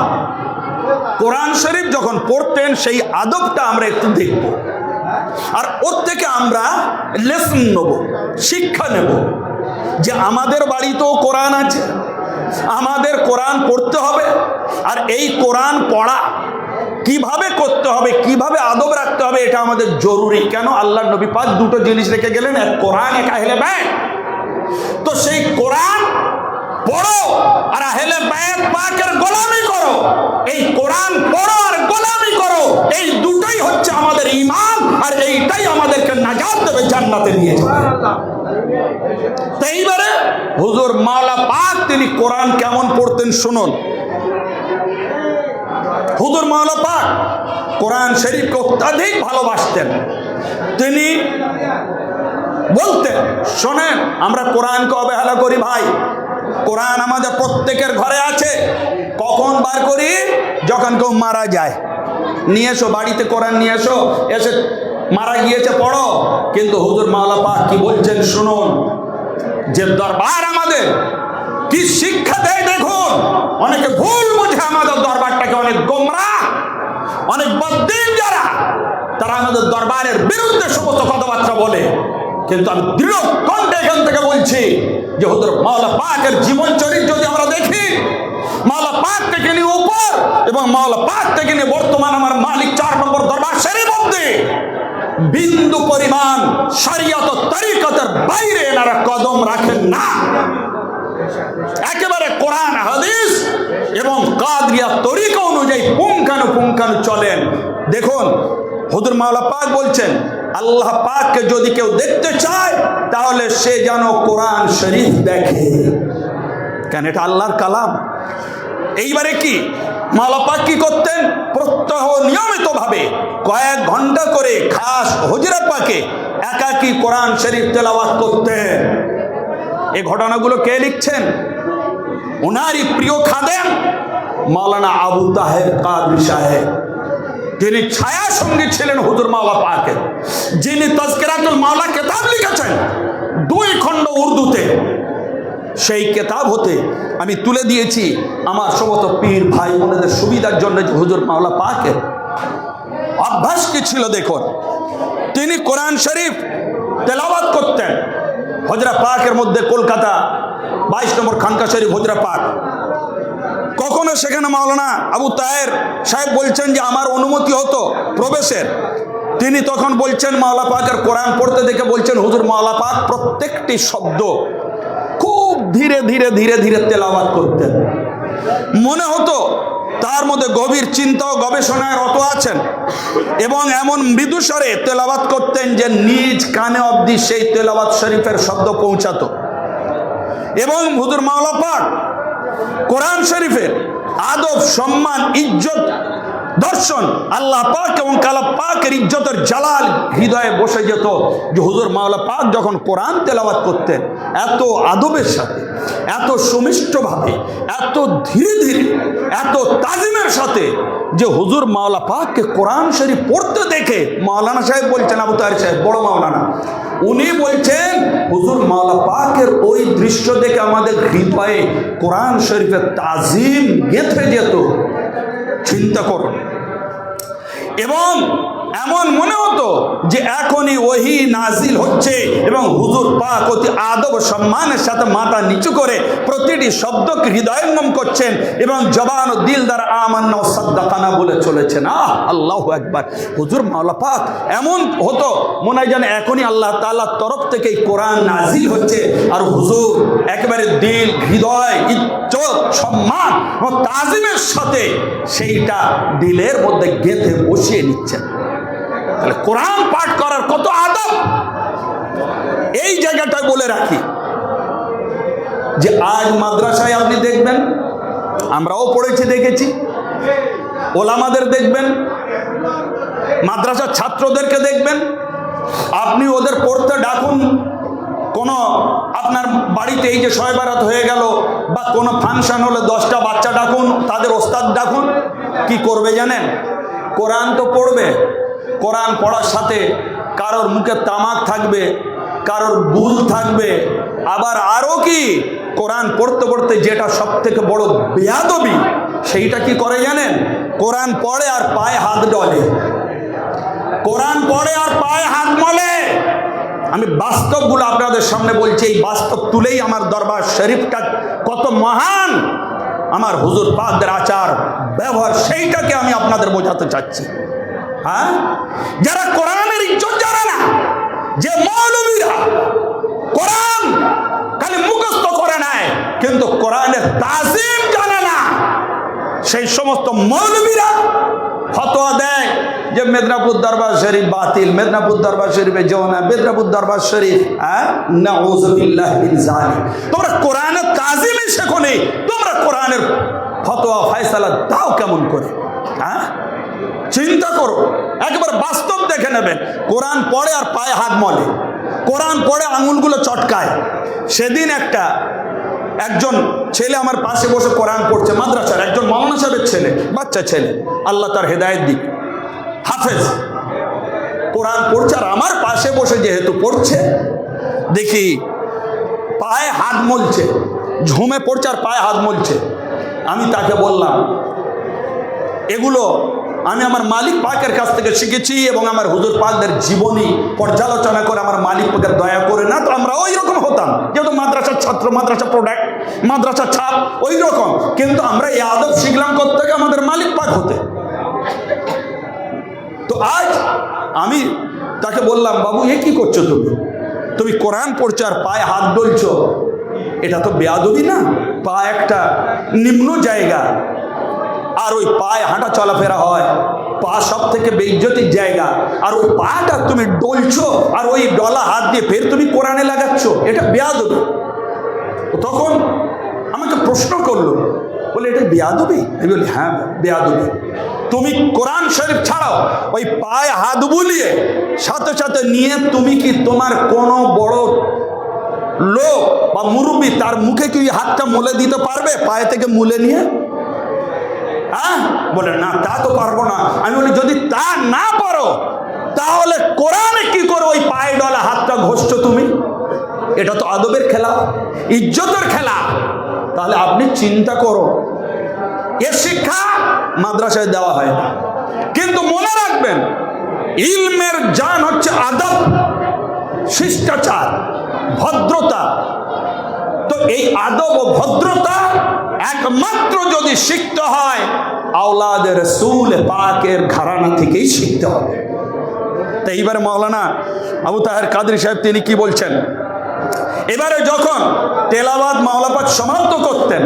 [SPEAKER 1] কোরআন শরীফ যখন পড়তেন সেই আদবটা আমরা একটু দেখব, আর ওর থেকে আমরা লেসন নেব, শিক্ষা নেব যে আমাদের বাড়িতেও কোরআন আছে, আমাদের কোরআন পড়তে হবে, আর এই কোরআন পড়া কিভাবে করতে হবে, কিভাবে আদব রাখতে হবে, এটা আমাদের জরুরি। কেন? আল্লাহর নবী পাক দুটো জিনিস রেখে গেলেন, এক কোরআন, এক আহলে বাইত। তো সেই কোরআন পড়ো আর আহলে বাইত পাকের গোলামি করো। এই কোরআন পড়ো আর গোলামি করো, এই দুটোই হচ্ছে আমাদের ঈমান, আর এইটাই আমাদেরকে নাজাত দেবে, জান্নাতে নিয়ে যাবে। তো এইবারে হুজুর মাওলা পাক তিনি কোরআন কেমন পড়তেন শুনুন। হুজুর মাওলা পাক কোরআন শরীফকে অত্যাধিক ভালোবাসতেন। তিনি বলতেন শোনেন, আমরা কোরআনকে অবহেলা করি ভাই, কোরআন আমাদের প্রত্যেকের ঘরে আছে। কখন বার করি? যখন কেউ মারা যায়, নিয়ে এসো বাড়িতে কোরআন নিয়ে এসো, এসে মারা গিয়েছে পড়ো। কিন্তু হুজুর মাওলা পাক কি বলছেন শুনুন, যে দরবার আমাদের কি শিক্ষা দেয় দেখুন। অনেকে ভুল বুঝে আমাদের দরবারটাকে, অনেক গোমরাহ, অনেক বদ্দিন যারা, তারা আমাদের দরবারের বিরুদ্ধে সমস্ত কথাবার্তা বলে। কিন্তু আমি দৃঢ় কণ্ঠে এখান থেকে বলছি যে হুজুর মাওলা পাকের জীবন চরিত্র যদি আমরা দেখি, মাওলা পাক থেকে নিয়ে উপর এবং মাওলা পাক থেকে নিয়ে বর্তমান আমার মালিক 4 নম্বর দরবার শরীফ অবধি বিন্দু পরিমাণ শরিয়ত ও তরিকতের বাইরে এনারা কদম রাখেন না। একেবারে কোরআন হাদিস এবং কাদরিয়া তরিকা অনুযায়ী পুঙ্খানুপুঙ্খানু চলেন। দেখুন হুজুর মাওলা পাক বলছেন, আল্লাহ পাককে যদি কেউ দেখতে চায় তাহলে সে যেন কোরআন শরীফ দেখে। কেন? এটা আল্লাহর কালাম। এইবারে কি মাওলা পাক কি করতেন? প্রত্যহ নিয়মিতভাবে কয়েক ঘন্টা করে খাস হুজরা পাকে একাকী কোরআন শরীফ তেলাওয়াত করতেন। এই ঘটনাগুলো কে লিখছেন? ওনারই প্রিয় খাদেম মাওলানা আবু তাহের কাদরি সাহেব। তিনি ছায়া সঙ্গী ছিলেন হুজুর মাওলা পাকের, যিনি তাজকিরাতুল মাওলা কিতাব লিখেছেন 2 খণ্ড উর্দুতে। সেই কিতাব হতে আমি তুলে দিয়েছি আমার সমস্ত পীর ভাই বোনেদের সুবিধার জন্য যে হুজুর মাওলা পাকের অভ্যাস কি ছিল দেখুন। তিনি কোরআন শরীফ তেলাওয়াত করতেন হুজরা পাকের মধ্যে, কলকাতা 22 নম্বর খানকা শরীফ হুজরা পাক। কখনো সেখানে মাওলানা আবু তাহের সাহেব বলছেন যে আমার অনুমতি হতো প্রবেশের। তিনি তখন বলছেন মাওলা পাকের কোরআন পড়তে দেখে বলছেন হুজুর মাওলা পাক প্রত্যেকটি শব্দ খুব ধীরে ধীরে ধীরে ধীরে তেলাওয়াত করতেন। মনে হতো তার মধ্যে গভীর চিন্তা ও গবেষণায় রত আছেন, এবং এমন মৃদুস্বরে তেলাওয়াত করতেন যে নিজ কানে অবধি সেই তেলাওয়াত শরীফের শব্দ পৌঁছাতো। এবং হুজুর মাওলা পাক কোরআন শরীফের আদব, সম্মান, ইজ্জত, দর্শন, আল্লাহ পাক এবং কালা পাকের ইজ্জতের জালাল হৃদয়ে বসে যেত। যে হুজুর মাওলা পাক যখন কোরআন তেলাওয়াত করতেন এত আদবের সাথে, এত সুমিষ্টভাবে, এত ধীরে ধীরে, এত তাজিমের সাথে যে হুজুর মাওলা পাককে কোরআন শরীফ পড়তে দেখে মাওলানা সাহেব বলছেন, আবু তাহের সাহেব বড় মাওলানা, উনি বলছেন হুজুর মাওলা পাকের ওই দৃশ্য দেখে আমাদের হৃদয়ে কোরআন শরীফের তাজিম গেঁথে যেত। চিন্তা করুন। এবং এমন মনে হতো যে এখনই ওহী নাজিল হচ্ছে এবং হুজুর পাক অতি আদব সম্মানের সাথে মাথা নিচু করে প্রতিটি শব্দকে হৃদয়ঙ্গম করছেন এবং জবান ও দিল দ্বারা আমান্না ও সাদ্দাকানা বলে চলেছেন। আল্লাহু আকবার। হুজুর মাওলা পাক এমন হতো মনে হয় যেন এখনই আল্লাহ তাআলার তরফ থেকে কোরআন নাজিল হচ্ছে, আর হুজুর একেবারে দিল, হৃদয়, ইজ্জত, সম্মান ও তাজিমের সাথে সেইটা দিলের মধ্যে গেঁথে বসিয়ে নিচ্ছেন। তাহলে কোরআন পাঠ করার কত আদব। এই জায়গাটা বলে রাখি যে আজ মাদ্রাসায় আপনি দেখবেন, আমরাও পড়েছি, দেখেছি, ওলামাদের দেখবেন, মাদ্রাসার ছাত্রদেরকে দেখবেন, আপনি ওদের পড়তে ডাকুন, কোনো আপনার বাড়িতে এই যে শবে বারাত হয়ে গেল বা কোনো ফাংশন হলে 10টা বাচ্চা ডাকুন, তাদের ওস্তাদ ডাকুন, কি করবে জানেন? কোরআন তো পড়বে। কোরআন পড়ার সাথে কারোর মুখে তামাক থাকবে, কারোর বুল থাকবে, আবার আরও কি কোরআন পড়তে পড়তে যেটা সব থেকে বড় বেয়াদবি, সেইটা কি করে জানেন? কোরআন পড়ে আর পায়ে হাত ডলে, কোরআন পড়ে আর পায়ে হাত মলে। আমি বাস্তবগুলো আপনাদের সামনে বলছি, এই বাস্তব তুলেই আমার দরবার শরীফটা কত মহান, আমার হুজুর পাকদের আচার ব্যবহার, সেইটাকে আমি আপনাদের বোঝাতে চাচ্ছি। হ্যাঁ, যারা কোরআনের ইজ্জত জানে না, যে মৌলবীরা কোরআন খালি মুখস্থ করে নেয় কিন্তু কোরআনের তাজিম জানে না, সেই সমস্ত মৌলবীরা ফতোয়া দেয় যে মেদিনীপুর দরবার শরীফ বাতিল, মেদিনীপুর দরবার শরীফে যেও না, মেদিনীপুর দরবার শরীফ নাউযুবিল্লাহি মিন যালিক। তোমরা কোরআনের তাজিমই শেখো নি, তোমরা কোরআনের ফতোয়া ফয়সালা দাও কেমন করে? হ্যাঁ, চিন্তা করো, একেবারে বাস্তব দেখে নেবেন। কোরআন পড়ে আর পায়ে হাত মলে, কোরআন পড়ে আঙুলগুলো চটকায়। সেদিন একজন ছেলে আমার পাশে বসে কোরআন পড়ছে, মাদ্রাসার একজন মাওলানা সাহেবের ছেলে, বাচ্চা ছেলে, আল্লাহ তার হেদায়েত দিক, হাফেজ, কোরআন পড়ছে আর আমার পাশে বসে যেহেতু পড়ছে, দেখি পায়ে হাত মলছে, ঝুমে পড়ছে আর পায়ে হাত মলছে। আমি তাকে বললাম, এগুলো আমি আমার মালিক পাকের কাছ থেকে শিখেছি এবং আমার হুজুর পাকদের জীবনী পর্যালোচনা করে আমার মালিক পাকের দয়া করে না তো আমরা ওই রকম হতাম, যেহেতু মাদ্রাসার ছাত্র, মাদ্রাসা প্রোডাক্ট, মাদ্রাসার ছাপ ওই রকম, কিন্তু আমরা এই আদব শিখলাম কোত্থেকে? আমাদের মালিক পাক হতে। তো আজ আমি তাকে বললাম, বাবু এ কি করছো তুমি কোরআন পড়ছো আর পায়ে হাত ডলছো, এটা তো বেয়াদবি না? পা একটা নিম্ন জায়গা, আর ওই পায়ে হাঁটা চলাফেরা হয়, পা সব থেকে বেইজ্জতির জায়গা, আর ওই পাটা তুমি ডলছো আর ওই ডলা হাত দিয়ে ফের তুমি কোরআনে লাগাচ্ছ, এটা বেয়াদবি। তখন আমাকে প্রশ্ন করলো, বলে এটা বেয়াদবি? আমি বলি হ্যাঁ বেয়াদবি। তুমি কোরআন শরীফ ছাড়াও ওই পায়ে হাত বুলিয়ে সাথে সাথে নিয়ে তুমি কি তোমার কোনো বড় লোক বা মুরব্বী তার মুখে কি হাতটা মুলে দিতে পারবে পায়ে থেকে মুলে নিয়ে? হ্যাঁ, বলে না তা তো পারবো না। আমি বলি যদি তা না পারো তাহলে কোরআনে কি করে ওই পায়ে ডলা হাতটা ঘষছো তুমি? এটা তো আদবের খেলা, ইজ্জতের খেলা। তাহলে আপনি চিন্তা করো, এর শিক্ষা মাদ্রাসায় দেওয়া হয় না। কিন্তু মনে রাখবেন, ইলমের জান হচ্ছে আদব, শিষ্টাচার, ভদ্রতা। তো এই আদব ও ভদ্রতা একমাত্র যদি শিখতে হয় আওলাদের রাসূল পাকের ঘরানা থেকেই শিখতে হবে। তো এইবারে মাওলানা আবু তাহের কাদরী সাহেব তিনি কি বলছেন, এবারে যখন তেলাওয়াত মাওলা পাক সমাপ্ত করতেন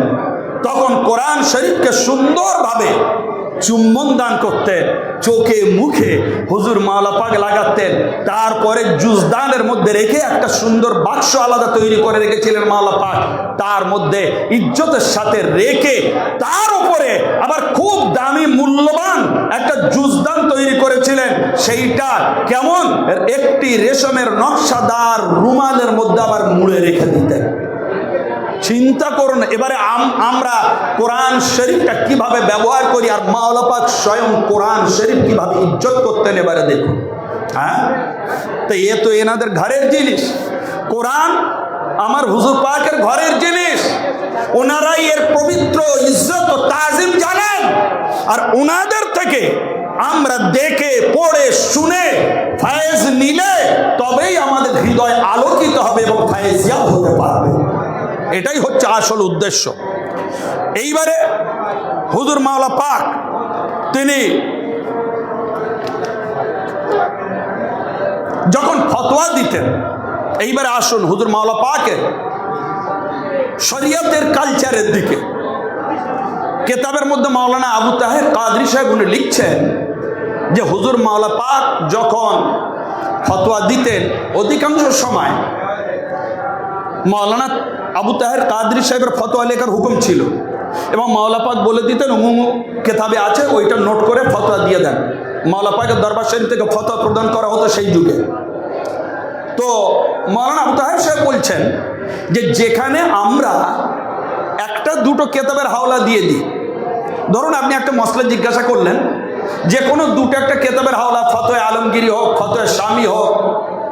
[SPEAKER 1] তখন কোরআন শরীফকে সুন্দরভাবে চুম্বন দান করতেন, চোখে মুখে হুজুর মাওলা পাক লাগাতেন, তারপরে জুজদানের মধ্যে রেখে একটা সুন্দর বাক্স আলাদা তৈরি করে রেখেছিলেন মাওলা পাক, তার মধ্যে ইজ্জতের সাথে রেখে তার উপরে আবার খুব দামি মূল্যবান একটা জুজদান তৈরি করেছিলেন। সেইটা কেমন, একটি রেশমের নকশাদার রুমালের মধ্যে আবার মুড়ে রেখে দিতেন। চিন্তা করুন। এবারে আমরা কোরআন শরীফটা কিভাবে ব্যবহার করি, আর মাওলা পাক স্বয়ং কোরআন শরীফ কিভাবে ইজ্জত করতেন এবারে দেখুন। হ্যাঁ, তো এ তো এনাদের ঘরের জিনিস, কোরআন আমার হুজুর পাকের ঘরের জিনিস, ওনারাই এর পবিত্র ইজ্জত ও তাজিম জানেন। আর ওনাদের থেকে আমরা দেখে পড়ে শুনে ফায়েজ নিলে তবেই আমাদের হৃদয় আলোকিত হবে এবং ফায়েজিয়াব হতে পারবে। এটাই হচ্ছে আসল উদ্দেশ্য। এইবারে হুজুর মাওলা পাক তিনি যখন ফতোয়া দিতেন, এইবারে আসুন হুজুর মাওলা পাকের শরিয়তের কালচারের দিকে। কেতাবের মধ্যে মাওলানা আবু তাহের কাদরি সাহেব উনি লিখছেন যে হুজুর মাওলা পাক যখন ফতোয়া দিতেন অধিকাংশ সময় মাওলানা আবু তাহের কাদরি সাহেবের ফতোয়া লেখার হুকুম ছিল, এবং মাওলা পাক বলে দিতেন উমুমু কেতাবে আছে, ওইটা নোট করে ফতোয়া দিয়ে দেন। মাওলা পাকের দরবার শরীফ থেকে ফতোয়া প্রদান করা হতো সেই যুগে। তো মাওলানা আবু তাহের সাহেব বলছেন যে যেখানে আমরা একটা দুটো কেতাবের হাওলা দিয়ে দিই, ধরুন আপনি একটা মসলা জিজ্ঞাসা করলেন, যে কোনো দুটো একটা কেতাবের হাওলা, ফতোয়া আলমগিরি হোক, ফতোয়া শামি হোক,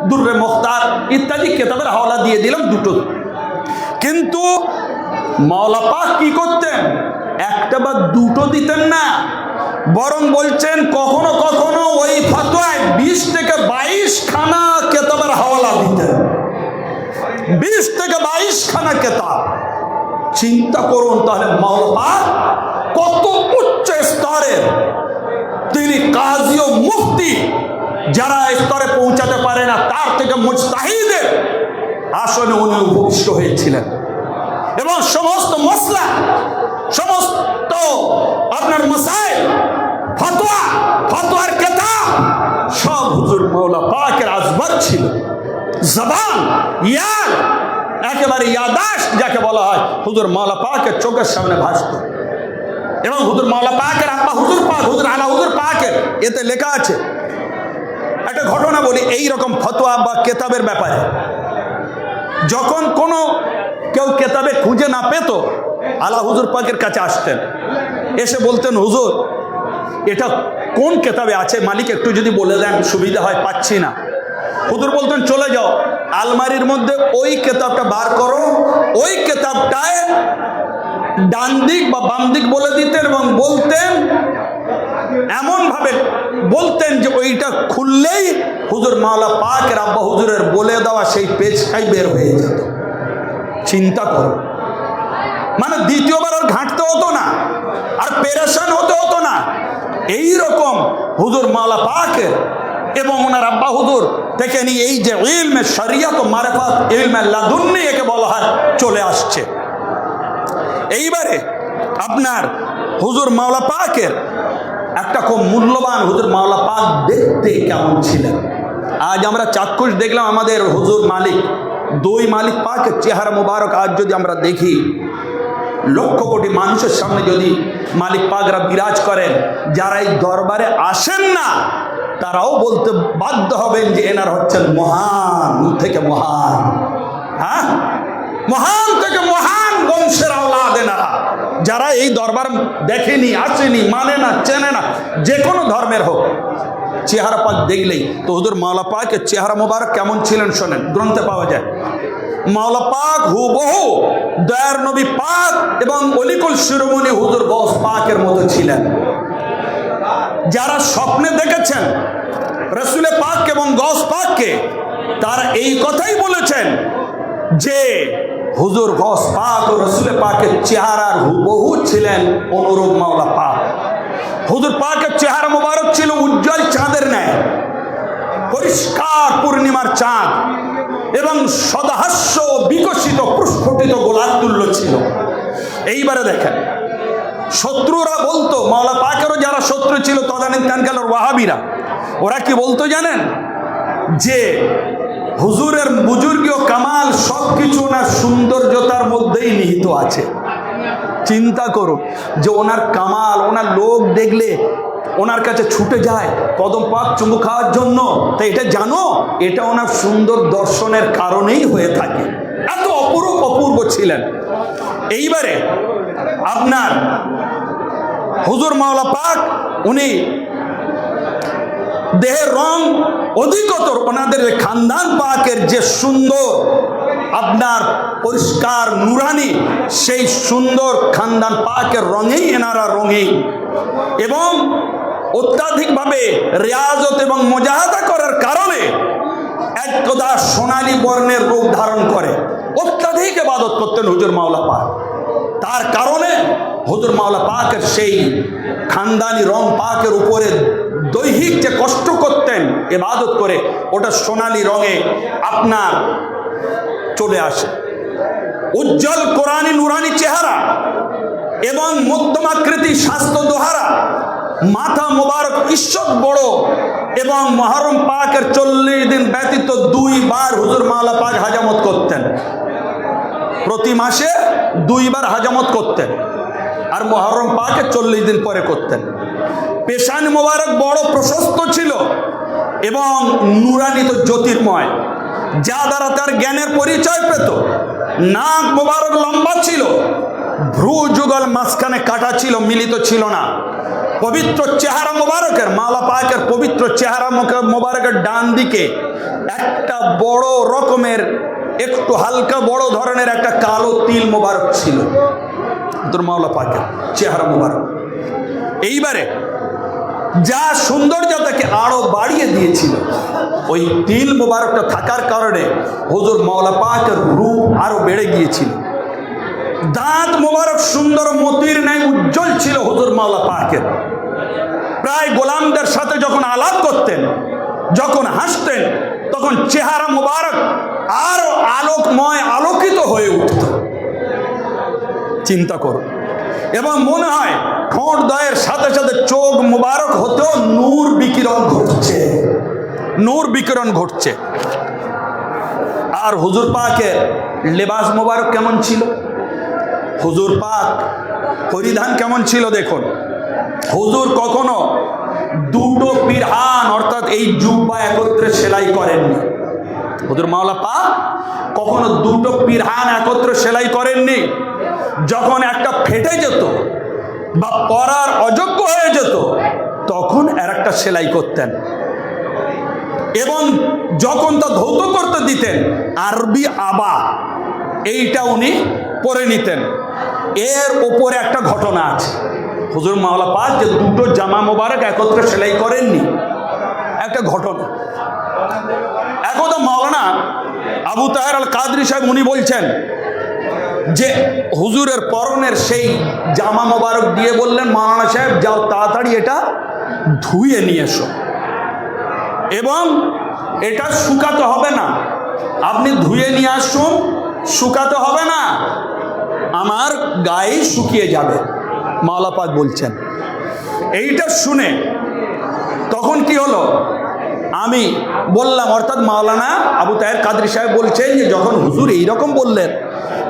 [SPEAKER 1] দুররে মুখতার ইত্যাদি কেতাবের হাওলা দিয়ে দিলাম দুটো। কিন্তু মাওলা পাক কি করতেন, একটা বা দুটো দিতেন না, বরং বলছেন কখনো কখনো ওই ফতোয়ায় 20 থেকে 22 খানা কেতাবের হাওলা দিতেন। 20 থেকে 22 খানা কেতাব। চিন্তা করুন তাহলে মাওলা পাক কত উচ্চ স্তরের, তিনি কাজী ও মুফতি, যারা স্তরে পৌঁছাতে পারে না তার থেকে মুজতাহিদের আসনে উনি উপবিষ্ট হয়েছিলেন, এবং সমস্ত মসলা, সমস্ত আপনার মাসাইল, ফতোয়া, ফতোয়ার কিতাব সব হুজুর মাওলা পাকের আজমত ছিল। জবান ইয়াদ, একেবারে ইয়াদাশত যাকে বলা হয়, হুজুর মাওলা পাকের চোখের সামনে ভাসত। এবং হুজুর মাওলা পাকের আব্বা হুজুর পাক, হুজুর আলা হুজুর পাকের এতে লেখা আছে। একটা ঘটনা বলি এই রকম ফতোয়া বা কেতাবের ব্যাপারে। যখন কোনো কেউ কেতাবে খুঁজে না পেত, আলা হুজুর পাকের কাছে আসতেন, এসে বলতেন হুজুর এটা কোন কেতাবে আছে, মালিক একটু যদি বলে দেন সুবিধা হয়, পাচ্ছি না। হুজুর বলতেন চলে যাও আলমারির মধ্যে ওই কেতাবটা বার করো, ওই কেতাবটায় ডান দিক বা বাম দিক বলে দিতেন, এবং বলতেন এমন ভাবে বলতেন যে ওইটা খুললেই হুজুর মাওলা পাকের আব্বা হুজুরের বলে দেওয়া সেই পেজটাই বের হয়ে যেত। চিন্তা করো, মানে দ্বিতীয়বার আর ঘাঁটতে হতো না, আর পেরেশান হতে হতো না। এই রকম হুজুর মাওলা পাকের এবং ওনার আব্বা হুজুর থেকে নিয়ে এই যে ইলমে শরিয়ত ও মারিফাত, ইলমে লাদুন্নি একে বলা হয়, চলে আসছে। এইবারে আপনার হুজুর মাওলা পাকের একটা খুব মূল্যবান, হুজুর মাওলা পাক দেখতে কেমন ছিলেন। আজ আমরা চাক্ষুষ দেখলাম আমাদের হুজুর মালিক, দুই মালিক পাকের চেহারা মুবারক আজ যদি আমরা দেখি, লক্ষ কোটি মানুষের সামনে যদি মালিক পাকরা বিরাজ করেন, যারা এই দরবারে আসেন না তারাও বলতে বাধ্য হবেন যে এনার হচ্ছেন মহান থেকে মহান, হ্যাঁ, মহান থেকে মহান বংশের আওলাদ এনারা। যারা এই দরবার দেখেনি, আসেনি, মানে না, চেনে না, যে কোনো ধর্মের হোক, চেহারা পাক দেখলেই তো হুজুর মাওলা পাকের চেহারা মোবারক কেমন ছিলেন শোনেন, গ্রন্থে পাওয়া যায়। মাওলা পাক হুবহু দয়ার নবী পাক এবং অলিকুল শিরোমণি হুজুর গৌস পাকের মতো ছিলেন। যারা স্বপ্নে দেখেছেন রসুলে পাক এবং গৌস পাককে, তারা এই কথাই বলেছেন যে হুজুর গৌস পাক ও রসুলে পাকের চেহারার হুবহু ছিলেন অনুরূপ মাওলা পাক। হুজুর পাকের চেহারা মোবারক ছিল উজ্জ্বল চাঁদের ন্যায়, পরিষ্কার পূর্ণিমার চাঁদ, এবং সদাহাস্য বিকশিত প্রস্ফুটিত গোলাপ তুল্য ছিল। এইবারে দেখেন, শত্রুরা বলতো, মাওলা পাকেরও যারা শত্রু ছিল তদানীন্তনকালের ওয়াহাবিরা, ওরা কি বলতো জানেন, যে হুজুরের বুজুর্গীয় কামাল সবকিছু ওনার সৌন্দর্যতার মধ্যেই নিহিত আছে। চিন্তা করো যে ওনার কামাল, ওনার লোক দেখলে ওনার কাছে ছুটে যায় কদম পাক চুমু খাওয়ার জন্য। তাই এটা জানো, এটা ওনার সুন্দর দর্শনের কারণেই হয়ে থাকে। এত অপূর্ব অপূর্ব ছিলেন। এইবারে আপনার হুজুর মাওলা পাক উনি দেহের রং অধিকতর, ওনাদের খানদান পাকের যে সুন্দর আপনার পরিষ্কার নুরানি, সেই সুন্দর খানদান পাকের রঙেই এনারা রঙেই, এবং অত্যাধিকভাবে রিয়াজত এবং মুজাহাদা করার কারণে একদা সোনালী বর্ণের রূপ ধারণ করে অত্যাধিক ইবাদত করতেন হুজুর মাওলা পাক। তার কারণে হুজুর মাওলা পাকের সেই খানদানি রং পাকের উপরে দৈহিক যে কষ্ট করতেন ইবাদত করে, ওটা সোনালী রঙে আপনার চলে আসে। উজ্জ্বল কোরআনী নুরানি চেহারা এবং মধ্যমাকৃতি স্বাস্থ্য দোহারা, মাথা মোবারক ঈষৎ বড়, এবং মুহররম পাকের 40 দিন ব্যতীত 2 বার হুজুর মাওলা পাক হাজামত করতেন। প্রতি মাসে 2 বার হাজামত করতেন, আর মুহররম পাকে 40 দিন পরে করতেন। পেশানি মোবারক বড় প্রশস্ত ছিল এবং নুরানিত জ্যোতির্ময়, যা দ্বারা তার জ্ঞানের পরিচয় পেত। নাক মোবারক লম্বা ছিল, ভ্রু যুগল মাঝখানে কাটা ছিল, মিলিত ছিল না। পবিত্র চেহারা মোবারকের, মাওলা পাকের পবিত্র চেহারা মোবারকের ডান দিকে একটা বড় রকমের, একটু হালকা বড় ধরনের একটা কালো তিল মোবারক ছিল তোর মাওলা পাকের চেহারা মোবারক। এইবারে যা সৌন্দর্যতাকে আরো বাড়িয়ে দিয়েছিল, ওই তিল মোবারকটা থাকার কারণে হুজুর মাওলা পাকের রূপ আরো বেড়ে গিয়েছিল। দাঁত মোবারক সুন্দর মতির ন্যায় উজ্জ্বল ছিল হুজুর মাওলা পাকের। প্রায় গোলামদের সাথে যখন আলাপ করতেন, যখন হাসতেন, তখন চেহারা মোবারক আরো আলোকময়, আলোকিত হয়ে উঠত। চিন্তা করুন। এবং মনে হয় ঠোঁট দয়ের সাথে সাথে চোখ মোবারক হতেও নূর বিকিরণ ঘটছে, নূর বিকিরণ ঘটছে। আর হুজুর পাকের লেবাস মোবারক কেমন ছিল, হুজুর পাক পরিধান কেমন ছিল দেখুন। হুজুর কখনো 2টো পিরহান অর্থাৎ এই জুব্বা একত্রে সেলাই করেননি। হুজুর মাওলা পাক কখনো 2টো পিরহান একত্রে সেলাই করেননি। যখন একটা ফেটে যেত বা পরার অযোগ্য হয়ে যেত, তখন একটা সেলাই করতেন, এবং যখন তা ধৌত করতে দিতেন আরবি আবা এইটা উনি পরে নিতেন। এর উপরে একটা ঘটনা আছে, হুজুর মাওলা পাক যে 2টো জামা মোবারক একত্রে সেলাই করেননি, একটা ঘটনা। একদা মাওলানা আবু তাহের আল কাদরি সাহেব উনি বলছেন যে হুজুরের পরনের সেই জামা মোবারক দিয়ে বললেন, মাওলানা সাহেব যাও তাড়াতাড়ি এটা ধুয়ে নিয়ে এসো, এবং এটা শুকাতে হবে না, আপনি ধুয়ে নিয়ে আসুন, শুকাতে হবে না, আমার গায়ে শুকিয়ে যাবে। মাওলা পাক বলছেন। এইটা শুনে তখন কি হলো, আমি বললাম, অর্থাৎ মাওলানা আবু তাহের কাদরি সাহেব বলছেন যে যখন হুজুর এইরকম বললেন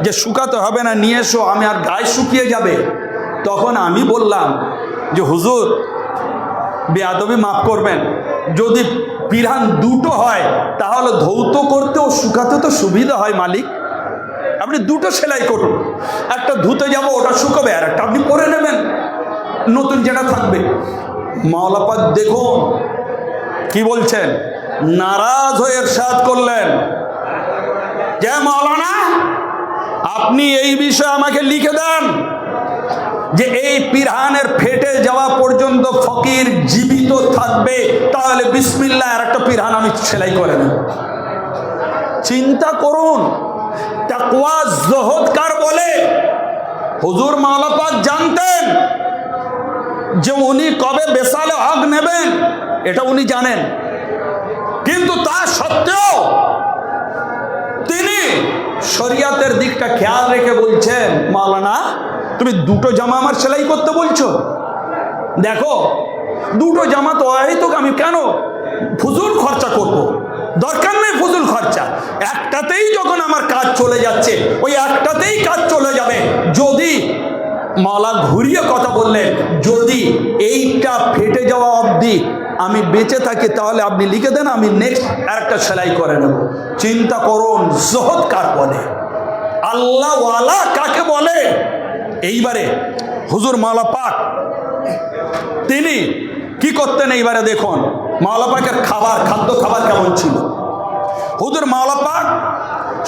[SPEAKER 1] যে শুকাতে হবে না, নিয়ে এসো, আমি আর গায়ে শুকিয়ে যাবে, তখন আমি বললাম যে হুজুর বেয়াদবি মাফ করবেন, যদি পিরহান 2টো হয় তাহলে ধৌত করতে ও শুকাতে তো সুবিধা হয় মালিক, আপনি 2টো সেলাই করুন, একটা ধুতে যাব ওটা শুকাবে, আর একটা আপনি পরে নেবেন নতুন যেটা থাকবে। মাওলা পাক দেখুন কি বলছেন, নারাজ হয়ে ইরশাদ করলেন যে মাওলানা আপনি এই বিষয়ে আমাকে লিখে দেন যে এই পিরহানের ফেটে যাওয়া পর্যন্ত ফকির জীবিত থাকবে, তাহলে বিসমিল্লাহ আর একটা পিরহান আমি সেলাই করে নেব। চিন্তা করুন, তাকওয়া জুহুদ কার বলে। হুজুর মাওলা পাক জানতেন যে উনি কবে বেসালে হক নেবেন, এটা উনি জানেন, কিন্তু তা সত্ত্বেও তিনি শরিয়াতের দিকটা খেয়াল রেখে বলছেন, মাওলানা তুমি 2টো জামা আমার সেলাই করতে বলছো, দেখো 2টো জামা তো তো আমি কেন ফুজুল খরচা করব, দরকার নেই ফুজুল খরচা, একটাতেই যখন আমার কাজ চলে যাচ্ছে ওই একটাতেই কাজ চলে যাবে। যদি মাওলা ঘুরিয়ে কথা বললেন, যদি এইটা ফেটে যাওয়া অবধি আমি বেঁচে থাকি তাহলে আপনি লিখে দেন, আমি নেক্সট আরেকটা সেলাই করে নেব। চিন্তা করুন জুহুদ কার বলে। আল্লাহওয়ালা কাকে বলে। এইবারে হুজুর মাওলা পাক তিনি কি করতেন, এইবারে দেখুন মাওলা পাকের খাদ্য খাবার কেমন ছিল। হুজুর মাওলা পাক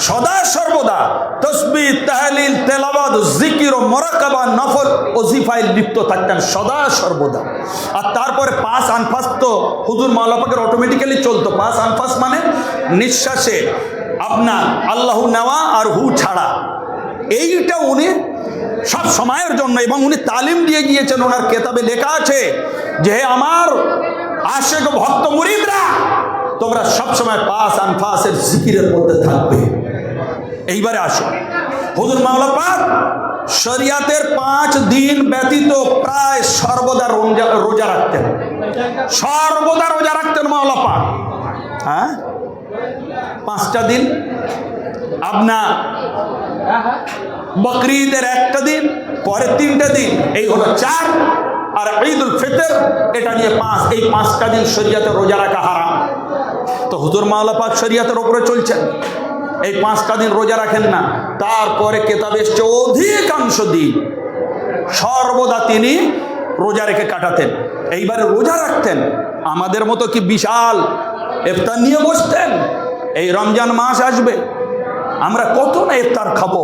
[SPEAKER 1] সদা সর্বদা তসবিহ, তাহলিল, তেলাওয়াত, জিকির ও মুরাকাবা, নফল ওজিফায় লিপ্ত থাকতেন সদা সর্বদা। আর তারপরে 5 আনফাস তো হুজুর মাওলা পাকের অটোমেটিক্যালি চলতো। 5 আনফাস মানে নিঃশ্বাসে আপনার আল্লাহু নেওয়া আর হু ছাড়া, এইটা উনি সব সময়ের জন্য, এবং উনি তালিম দিয়ে গিয়েছেন। ওনার কেতাবে লেখা আছে যে আমার আশেক ভক্ত মুরিদরা তোমরা সবসময় 5 আনফাসের জিকিরের মধ্যে থাকবে। এইবারে আসো, হুজুর মাওলা পাক শরিয়াতের 5 দিন ব্যতীত প্রায় সর্বদা রোজা রাখতেন। সর্বদা রোজা রাখতেন মাওলা পাক। হ্যাঁ, 5টা দিন, আপনার বকরিদের 1টা দিন, পরে 3টে দিন, এই হলো 4, আর ঈদুল ফিতর এটা নিয়ে 5। এই 5টা দিন শরিয়াতে রোজা রাখা হারাম। তো হুজুর মাওলা পাক শরিয়াতের উপরে চলছেন, এই 5টা দিন রোজা রাখেন না। তারপরে কেতাবে এসছে অধিকাংশ দিন সর্বদা তিনি রোজা রেখে কাটাতেন। এইবারে রোজা রাখতেন, আমাদের মতো কি বিশাল ইফতার নিয়ে বসতেন? এই রমজান মাস আসবে, আমরা কত না ইফতার খাবো,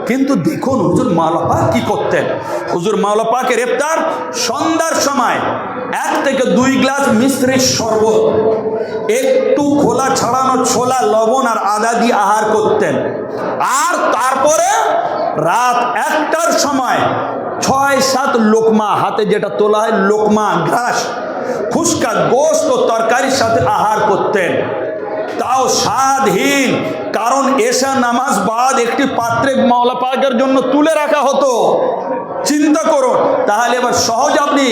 [SPEAKER 1] কিন্তু দেখুন হুজুর মাওলা পাক কি করতেন। হুজুর মাওলা পাকের ইফতার সন্ধ্যার সময় 1 থেকে 2 গ্লাস মিশ্রির শরবত, একটু খোলা ছাড়ানো ছোলা, লবণ আর আদা দিয়ে আহার করতেন। আর তারপরে রাত 1টার সময় 6-7 লোকমা, হাতে যেটা তোলা হয় লোকমা, ঘাস, ফুসকা, গোশত ও তরকারির সাথে আহার করতেন। তাও স্বাদহীন, কারণ এশা নামাজ বাদ একটি পাত্রে মাওলা পাকের জন্য তুলে রাখা হতো। চিন্তা করুন, তাহলে এবার সহজ আপনি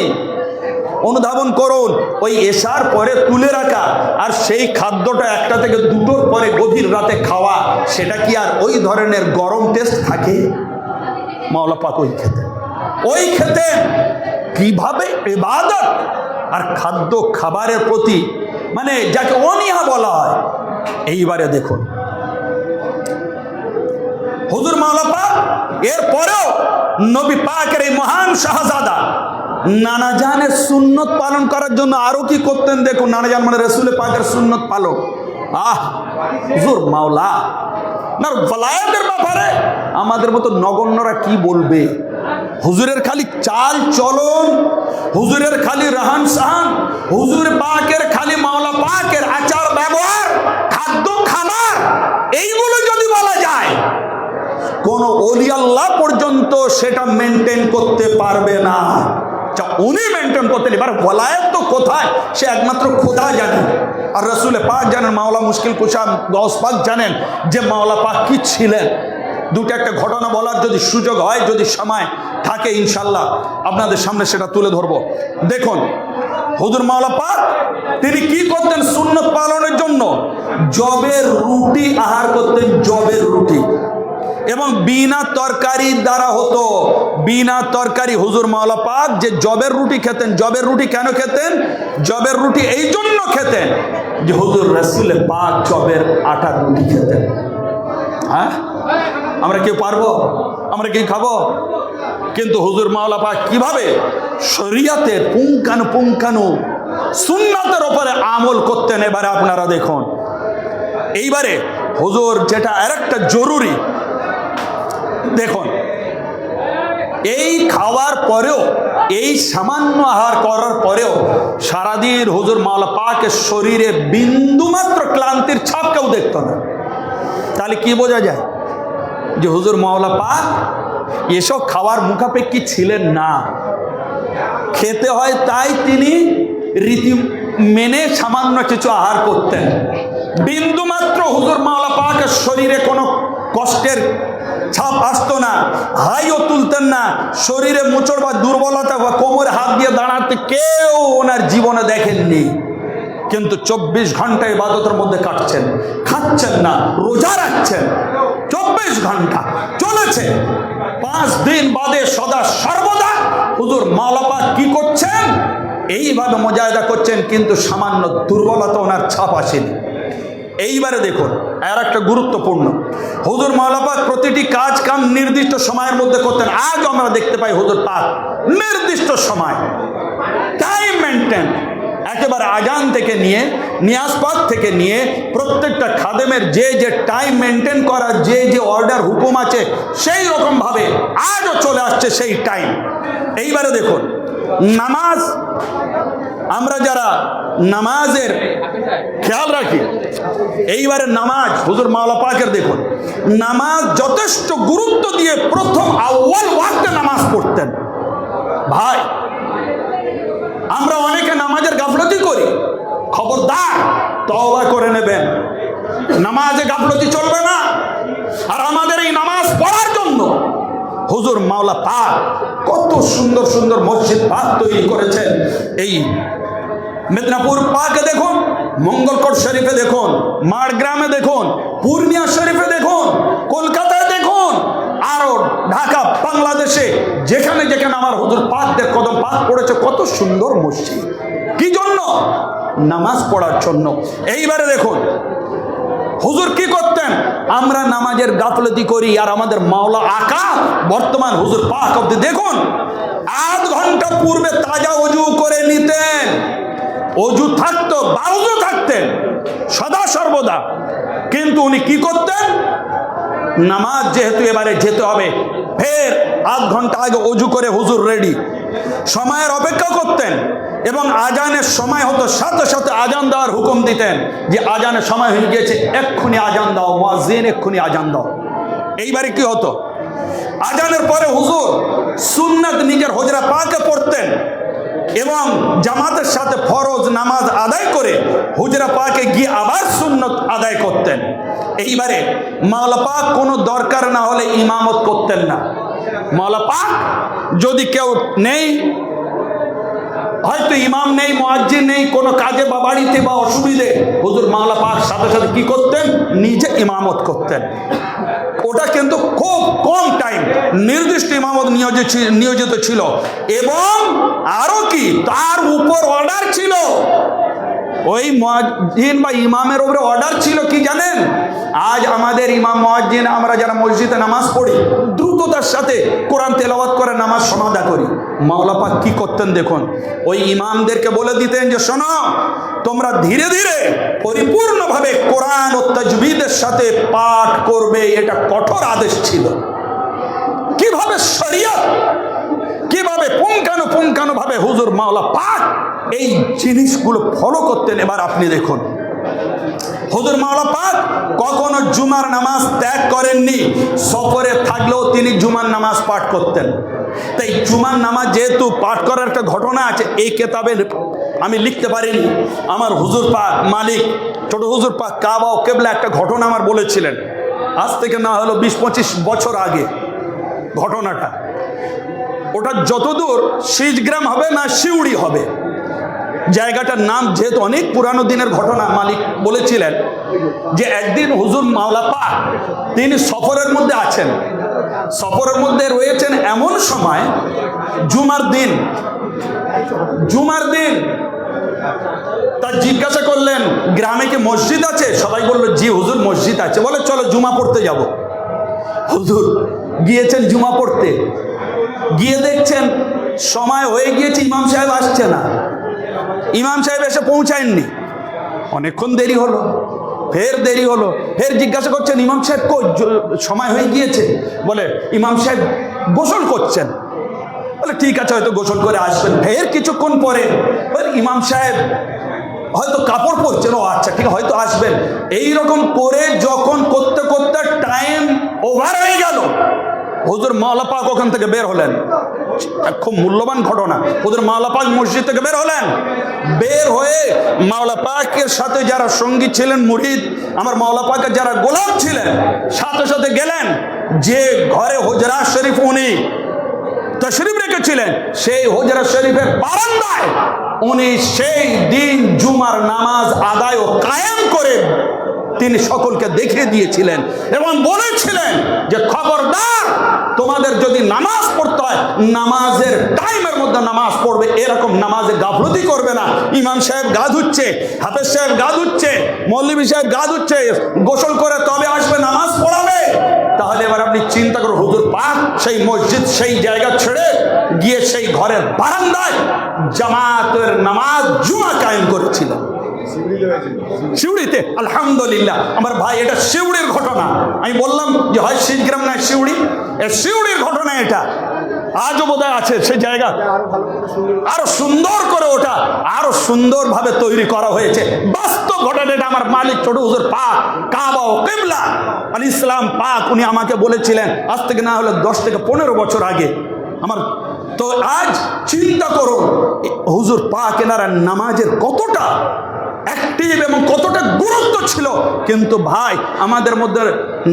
[SPEAKER 1] অনুধাবন করুন, ওই এশার পরে তুলে রাখা আর সেই খাদ্যটা 1টা থেকে 2টোর পরে গভীর রাতে খাওয়া, সেটা কি আর ওই ধরনের গরম টেস্ট থাকে? মাওলা পাক ওই খেতেন কিভাবে ইবাদত আর খাদ্য খাবারের প্রতি, মানে যাকে অনীহা বলা হয়। এইবারে দেখুন হুজুর মাওলা পাক এরপরেও নবী পাকের এই মহান শাহজাদা নানাজানের সুন্নত পালন করার জন্য আরো কি করতেন দেখুন। নানাজান মানে রাসূল পাকের সুন্নত পালন। হুজুর মাওলা না ওলায়াতের ব্যাপারে আমাদের মতো নগণ্যরা কি বলবে? হুজুরের খালি চাল চলন, হুজুরের খালি রহান সাহান, হুজুর পাকের খালি মাওলা পাকের আচার ব্যবহার, খাদ্য খাবার, এইগুলো যদি বলা যায়, কোন ওলি আল্লাহ পর্যন্ত সেটা মেনটেন করতে পারবে না। উনি মেনটেন করতে এবার ওলায়াত তো কোথায়, সে একমাত্র খোদা জানেন, আর রাসূল পাক জানেন, মাওলা মুশকিল কুশা গৌস পাক জানেন যে মাওলা পাক কি ছিলেন। দুটো একটা ঘটনা বলার যদি সুযোগ হয়, যদি সময় থাকে, ইনশাল্লাহ আপনাদের সামনে সেটা তুলে ধরবো। দেখুন হুজুর মাওলা পাক তিনি কি করতেন সুন্নত পালনের জন্য? জবের রুটি আহার করতেন, জবের রুটি, এবং বিনা তরকারি দ্বারা হতো। বিনা তরকারি হুজুর মাওলা পাক যে জবের রুটি খেতেন, জবের রুটি কেন খেতেন? জবের রুটি এই জন্য খেতেন যে হুজুর রাসূল পাক জবের আটার রুটি খেতেন। হ্যাঁ, আমরা কেউ পারবো? আমরা কি খাবো? কিন্তু হুজুর মাওলা পাক কিভাবে শরিয়াতের পুঙ্খানু সুন্নাতের উপরে আমল করতেন, এবারে আপনারা দেখুন। এইবারে হুজুর যেটা আরেকটা জরুরি দেখুন, এই খাওয়ার পরেও, এই সামান্য আহার করার পরেও সারাদিন হুজুর মাওলা পাকের শরীরে বিন্দুমাত্র ক্লান্তির ছাপ কেউ দেখত না। তাহলে কি বোঝা যায় যে হুজুর মাওলা পাক এসব খাওয়ার মুখাপেক্ষী ছিলেন না। খেতে হয় তাই তিনি রীতি মেনে সামান্য কিছু আহার করতেন। বিন্দুমাত্র হুজুর মাওলা পাকের শরীরে কোনো কষ্টের ছাপ আসতো না, হাইও তুলতেন না। শরীরে মোচড় বা দুর্বলতা বা কোমরে হাত দিয়ে দাঁড়াতে কেউ ওনার জীবনে দেখেননি। কিন্তু 24 ঘন্টা ইবাদতের মধ্যে কাটছেন, খাচ্ছেন না, রোজা রাখছেন, 24 ঘন্টা চলেছে। 5 দিন বাদে সদা সর্বদা হুজুর মাওলা পাক কি করছেন? এইভাবে মুজাহিদা করছেন, কিন্তু সামান্য দুর্বলতা ওনার ছাপ আসেনি। এইবারে দেখুন আর একটা গুরুত্বপূর্ণ, হুজুর মাওলা পাক প্রতিটি কাজ কাম নির্দিষ্ট সময়ের মধ্যে করতেন। আজ আমরা দেখতে পাই হুজুর পাক নির্দিষ্ট সময়, টাইম মেনটেন, একেবারে আজান থেকে নিয়ে নিয়াজ পাক থেকে নিয়ে প্রত্যেকটা খাদেমের যে যে টাইম মেনটেন করার যে যে অর্ডার হুকুম আছে সেই রকম ভাবে আজও চলে আসছে সেই টাইম। এইবারে দেখুন নামাজ, আমরা যারা নামাজের খেয়াল রাখি, এইবারে নামাজ হুজুর মাওলা পাকের দেখুন নামাজ যথেষ্ট গুরুত্ব দিয়ে প্রথম আউয়াল ওয়াক্তে নামাজ পড়তেন। ভাই আমরা অনেকে নামাজের গাফলতি করি, খবরদার তওবা করে নেবেন, নামাজে গাফলতি চলবে না। আর আমাদের এই নামাজ পড়ার জন্য হুজুর মাওলা পাক কত সুন্দর সুন্দর মসজিদ পাক তৈরি করেছেন। এই মেদিনীপুর পাকে দেখুন, মঙ্গলকোট শরীফে দেখুন, মাড়গ্রামে দেখুন, পূর্ণিয়া শরীফে দেখুন, কলকাতায় দেখুন, আরো ঢাকা, বাংলাদেশে যেখানে যেখানে আমার হুজুর পাকদের কদম পাক পড়েছে, কত সুন্দর মসজিদ। কি জন্য? নামাজ পড়ার জন্য। এইবারে দেখুন হুজুর কি করতেন, আমরা নামাজের গাফলতি করি আর আমাদের মাওলা আকা বর্তমান হুজুর পাক অব্দি দেখুন আধ ঘন্টা পূর্বে তাজা ওযু করে নিতেন, ওযু থাকতো, বাউযু থাকতেন সদা সর্বদা। কিন্তু উনি কি করতেন, নামাজ যেহেতু এবারে যেতে হবে, ফের আধ ঘন্টা আগে ওযু করে হুজুর রেডি, সময়ের অপেক্ষা করতেন এবং আজানের সময় হতো সাথে সাথে আজান দেওয়ার হুকুম দিতেন যে আজানের সময় হয়ে গিয়েছে, এক্ষুনি আজান দাও, মুয়াজ্জিন এক্ষুনি আজান দাও। এইবারে কি হতো, আজানের পরে হুজুর সুন্নাত নিজের হুজরা পাকে পড়তেন এবং জামাতের সাথে ফরজ নামাজ আদায় করে হুজরা পাকে গিয়ে আবার সুন্নত আদায় করতেন। এইবারে মাওলা পাক কোনো দরকার না হলে ইমামত করতেন না। মাওলা পাক যদি কেউ নেই, হয়তো ইমাম নেই, মুয়াজ্জিন নেই, কোনো কাজে বা বাড়িতে বা অসুবিধে, হুজুর মাওলা পাক সাথে সাথে কি করতেন, নিজে ইমামত করতেন। ওটা কিন্তু খুব কম টাইম, নির্দিষ্ট ইমামত নিয়োজিত ছিল এবং আরো কি তার উপর অর্ডার ছিল, ওই মুয়াজ্জিন বা ইমামের উপরে অর্ডার ছিল কি জানেন, আজ আমাদের ইমাম মুয়াজ্জিন আমরা যারা মসজিদে নামাজ পড়ি দ্রুততার সাথে কোরআন তেলাওয়াত করে নামাজ সমাধা করি। মাওলা পাক কি করতেন দেখুন, ওই ইমামদেরকে বলে দিতেন যে শোনো, তোমরা ধীরে ধীরে পরিপূর্ণভাবে কোরআন ও তাজবিদের সাথে পাঠ করবে, এটা কঠোর আদেশ ছিল। কিভাবে শরীয়ত, কিভাবে পুঙ্খানুপুঙ্খানুভাবে হুজুর মাওলা পাক এই জিনিসগুলো ফলো করতেন। এবার আপনি দেখুন হুজুর মাওলা পাক কখনো জুমার নামাজ ত্যাগ করেননি, সফরে থাকলেও তিনি জুমার নামাজ পাঠ করতেন। তাই জুমার নামাজ যেহেতু পাঠ করার একটা ঘটনা আছে, এই কেতাবে আমি লিখতে পারিনি, আমার হুজুর পাক মালিক ছোট হুজুর পাক কাবা ও কেবলা একটা ঘটনা আমার বলেছিলেন, আজ থেকে না হলো 20-25 বছর আগে ঘটনাটা। ওটা যতদূর শিজগ্রাম হবে না শিউড়ি হবে, জায়গাটার নাম যেহেতু অনেক পুরানো দিনের ঘটনা, মালিক বলেছিলেন যে একদিন হুজুর মাওলা পাক তিনি সফরের মধ্যে আছেন, সফরের মধ্যে রয়েছেন এমন সময় জুমার দিন তা জিজ্ঞাসা করলেন গ্রামে কি মসজিদ আছে? সবাই বলল জি হুজুর মসজিদ আছে। বলে চলো জুমা পড়তে যাব। হুজুর গিয়েছেন জুমা পড়তে, গিয়ে দেখছেন সময় হয়ে গিয়েছে, ইমাম সাহেব আসছে না। ইমাম সাহেব এসে পৌঁছায়নি, অনেকক্ষণ দেরি হলো, ফের দেরি হলো, ফের জিজ্ঞাসা করছেন ইমাম সাহেব কই, সময় হয়ে গিয়েছে? বলে ইমাম সাহেব গোসল করছেন। বলে ঠিক আছে, হয়তো গোসল করে আসবেন। ফের কিছুক্ষণ পরে ইমাম সাহেব হয়তো কাপড় পরছেন, ও আচ্ছা ঠিক হয়তো আসবেন। এইরকম করে যখন করতে করতে টাইম ওভার হয়ে গেল, হুজুর মাওলা পাক ওখান থেকে বের হলেন। খুব মূল্যবান ঘটনা, হুজুর মাওলা পাক মসজিদ থেকে বের হলেন, বের হয়ে মাওলা পাকের সাথে যারা সঙ্গী ছিলেন মুরিদ, আমার মাওলা পাকের যারা গোলাম ছিলেন, সাথে সাথে গেলেন যে ঘরে হুজরা শরীফ উনি তশরিফ রেখেছিলেন, সেই হুজরা শরীফের বারান্দায় উনি সেই দিন জুমার নামাজ আদায় ও কায়েম করে তিনি সকলকে দেখিয়ে দিয়েছিলেন এবং বলেছিলেন যে খবরদার, তোমাদের যদি নামাজ পড়তে হয় নামাজের টাইমের মধ্যে নামাজ পড়বে, এরকম নামাজে গাফলতি করবে না। ইমাম সাহেব গা ধুচ্ছে, হাফেজ সাহেব গা ধুচ্ছে, মৌলভী সাহেব গা ধুচ্ছে, গোসল করে তবে আসবে নামাজ পড়াবে, আপনি চিন্তা করুন, হুজুর পাক সেই মসজিদ সেই জায়গা ছেড়ে গিয়ে সেই ঘরের বারান্দায় জামাতের নামাজ জুমা কায়েম করেছিলেন সিউড়িতে। আলহামদুলিল্লাহ আমার ভাই, এটা সিউড়ির ঘটনা। আমি বললাম যে হয় শিবগ্রাম না সিউড়ি, সিউড়ির ঘটনা এটা। আজও বোধহয় আছে সেই জায়গা, আরো সুন্দর করে ওটা আরো সুন্দরভাবে তৈরি করা হয়েছে। বাস্তব ঘটনা এটা। আমার মালিক ছোট হুজুর পাক কাবা ও কিবলা আল ইসলাম পাক উনি আমাকে বলেছিলেন আজ থেকে না হলে 10 থেকে 15 বছর আগে। আমার তো আজ চিন্তা করুন হুজুর পাক এনারা নামাজের কতটা অ্যাক্টিভ এবং কতটা গুরুত্ব ছিল। কিন্তু ভাই আমাদের মধ্যে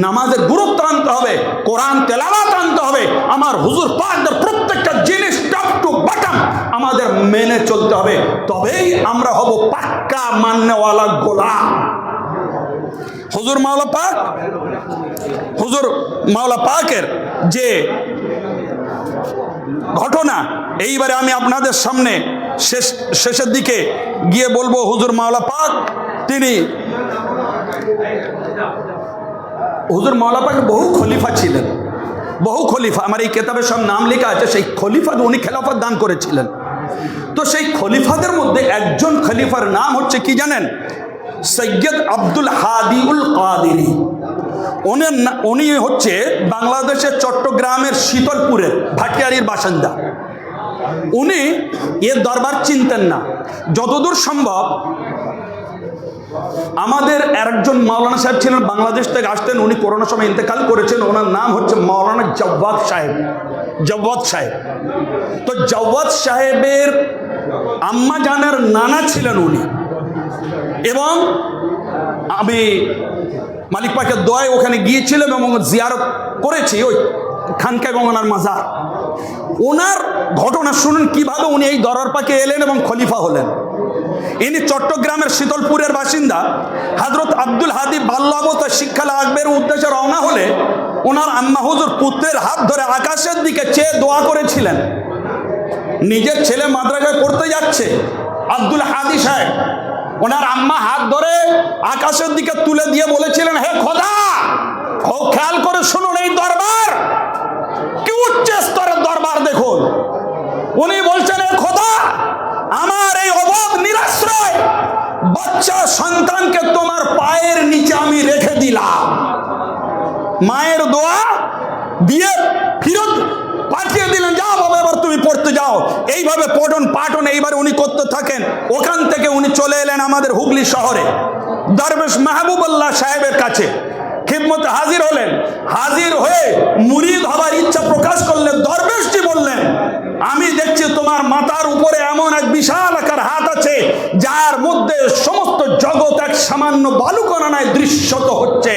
[SPEAKER 1] নামাজের গুরুত্ব আনতে হবে, কোরআন তেলাওয়াত আনতে হবে। আমার হুজুর পাকদের প্রত্যেকটা জিনিস টপ টু বটম আমাদের মেনে চলতে হবে, তবেই আমরা হব পাক্কা মাননেওয়ালা গোলাম। হুজুর মাওলা পাকের যে ঘটনা, এইবারে আমি আপনাদের সামনে শেষের দিকে গিয়ে বলবো। হুজুর মাওলা পাক বহু খলিফা ছিলেন, বহু খলিফা। আমার এই কেতাবে সব নাম লেখা আছে। সেই খলিফা উনি খেলাফত দান করেছিলেন। তো সেই খলিফাদের মধ্যে একজন খলিফার নাম হচ্ছে কি জানেন? সৈয়দ আব্দুল হাদিউল কাদেরী। উনি হচ্ছে বাংলাদেশের চট্টগ্রামের শীতলপুরের ভাটিয়ারির বাসিন্দা। উনি এর দরবার চিনতেন না। যতদূর সম্ভব আমাদের একজন মাওলানা সাহেব ছিলেন, বাংলাদেশ থেকে আসতেন, উনি করোনার সময় ইন্তেকাল করেছেন। ওনার নাম হচ্ছে মাওলানা জাওয়াদ সাহেব। তো জাওয়াদ সাহেবের আম্মা জানের নানা ছিলেন উনি। এবং আমি মালিক পাকের দোয়ায় ওখানে গিয়েছিলাম এবং জিয়ারত করেছি ওই খানকা এবং ওনার মাজার। ওনার ঘটনা শুনুন কিভাবে উনি এই দরবার পাকে এলেন এবং খলিফা হলেন। ইনি চট্টগ্রামের শীতলপুরের বাসিন্দা। হযরত আব্দুল হাদি বাল্যাবস্থায় শিক্ষা লাভের উদ্দেশ্যে রওনা হলে ওনার আম্মা হুজুর পুত্রের হাত ধরে আকাশের দিকে চেয়ে দোয়া করেছিলেন। নিজের ছেলে মাদ্রাসায় পড়তে যাচ্ছে, আব্দুল হাদি সাহেব ওনার আম্মা হাত ধরে আকাশের দিকে তুলে দিয়ে বলেছিলেন, হে খোদা, খেয়াল করে শুনুন এই দরবার কি উচ্চ স্তরের দরবার দেখুন। উনি বলছেন, হে খোদা, আমার এই অবাধ নিরাশ্রয় বাচ্চা সন্তানকে তোমার পায়ের নিচে আমি রেখে দিলাম। মায়ের দোয়া দিয়ে ফিরত পাঠিয়ে দিলেন, যাও বাবা এবার তুমি পড়তে যাও। এইভাবে পঠন পাঠন এইবার উনি করতে থাকেন। ওখান থেকে উনি চলে এলেন আমাদের হুগলি শহরে দরবেশ মাহবুবুল্লাহ সাহেবের কাছে। খিদমতে হাজির হলেন। হাজির হয়ে মুরিদ হবার ইচ্ছা প্রকাশ করলেন। দরবেশজি বললেন, আমি দেখছি তোমার মাথার উপরে এমন এক বিশাল আকার হাত আছে যার মধ্যে সমস্ত জগৎ এক সামান্য বালুকণায় দৃশ্যত হচ্ছে।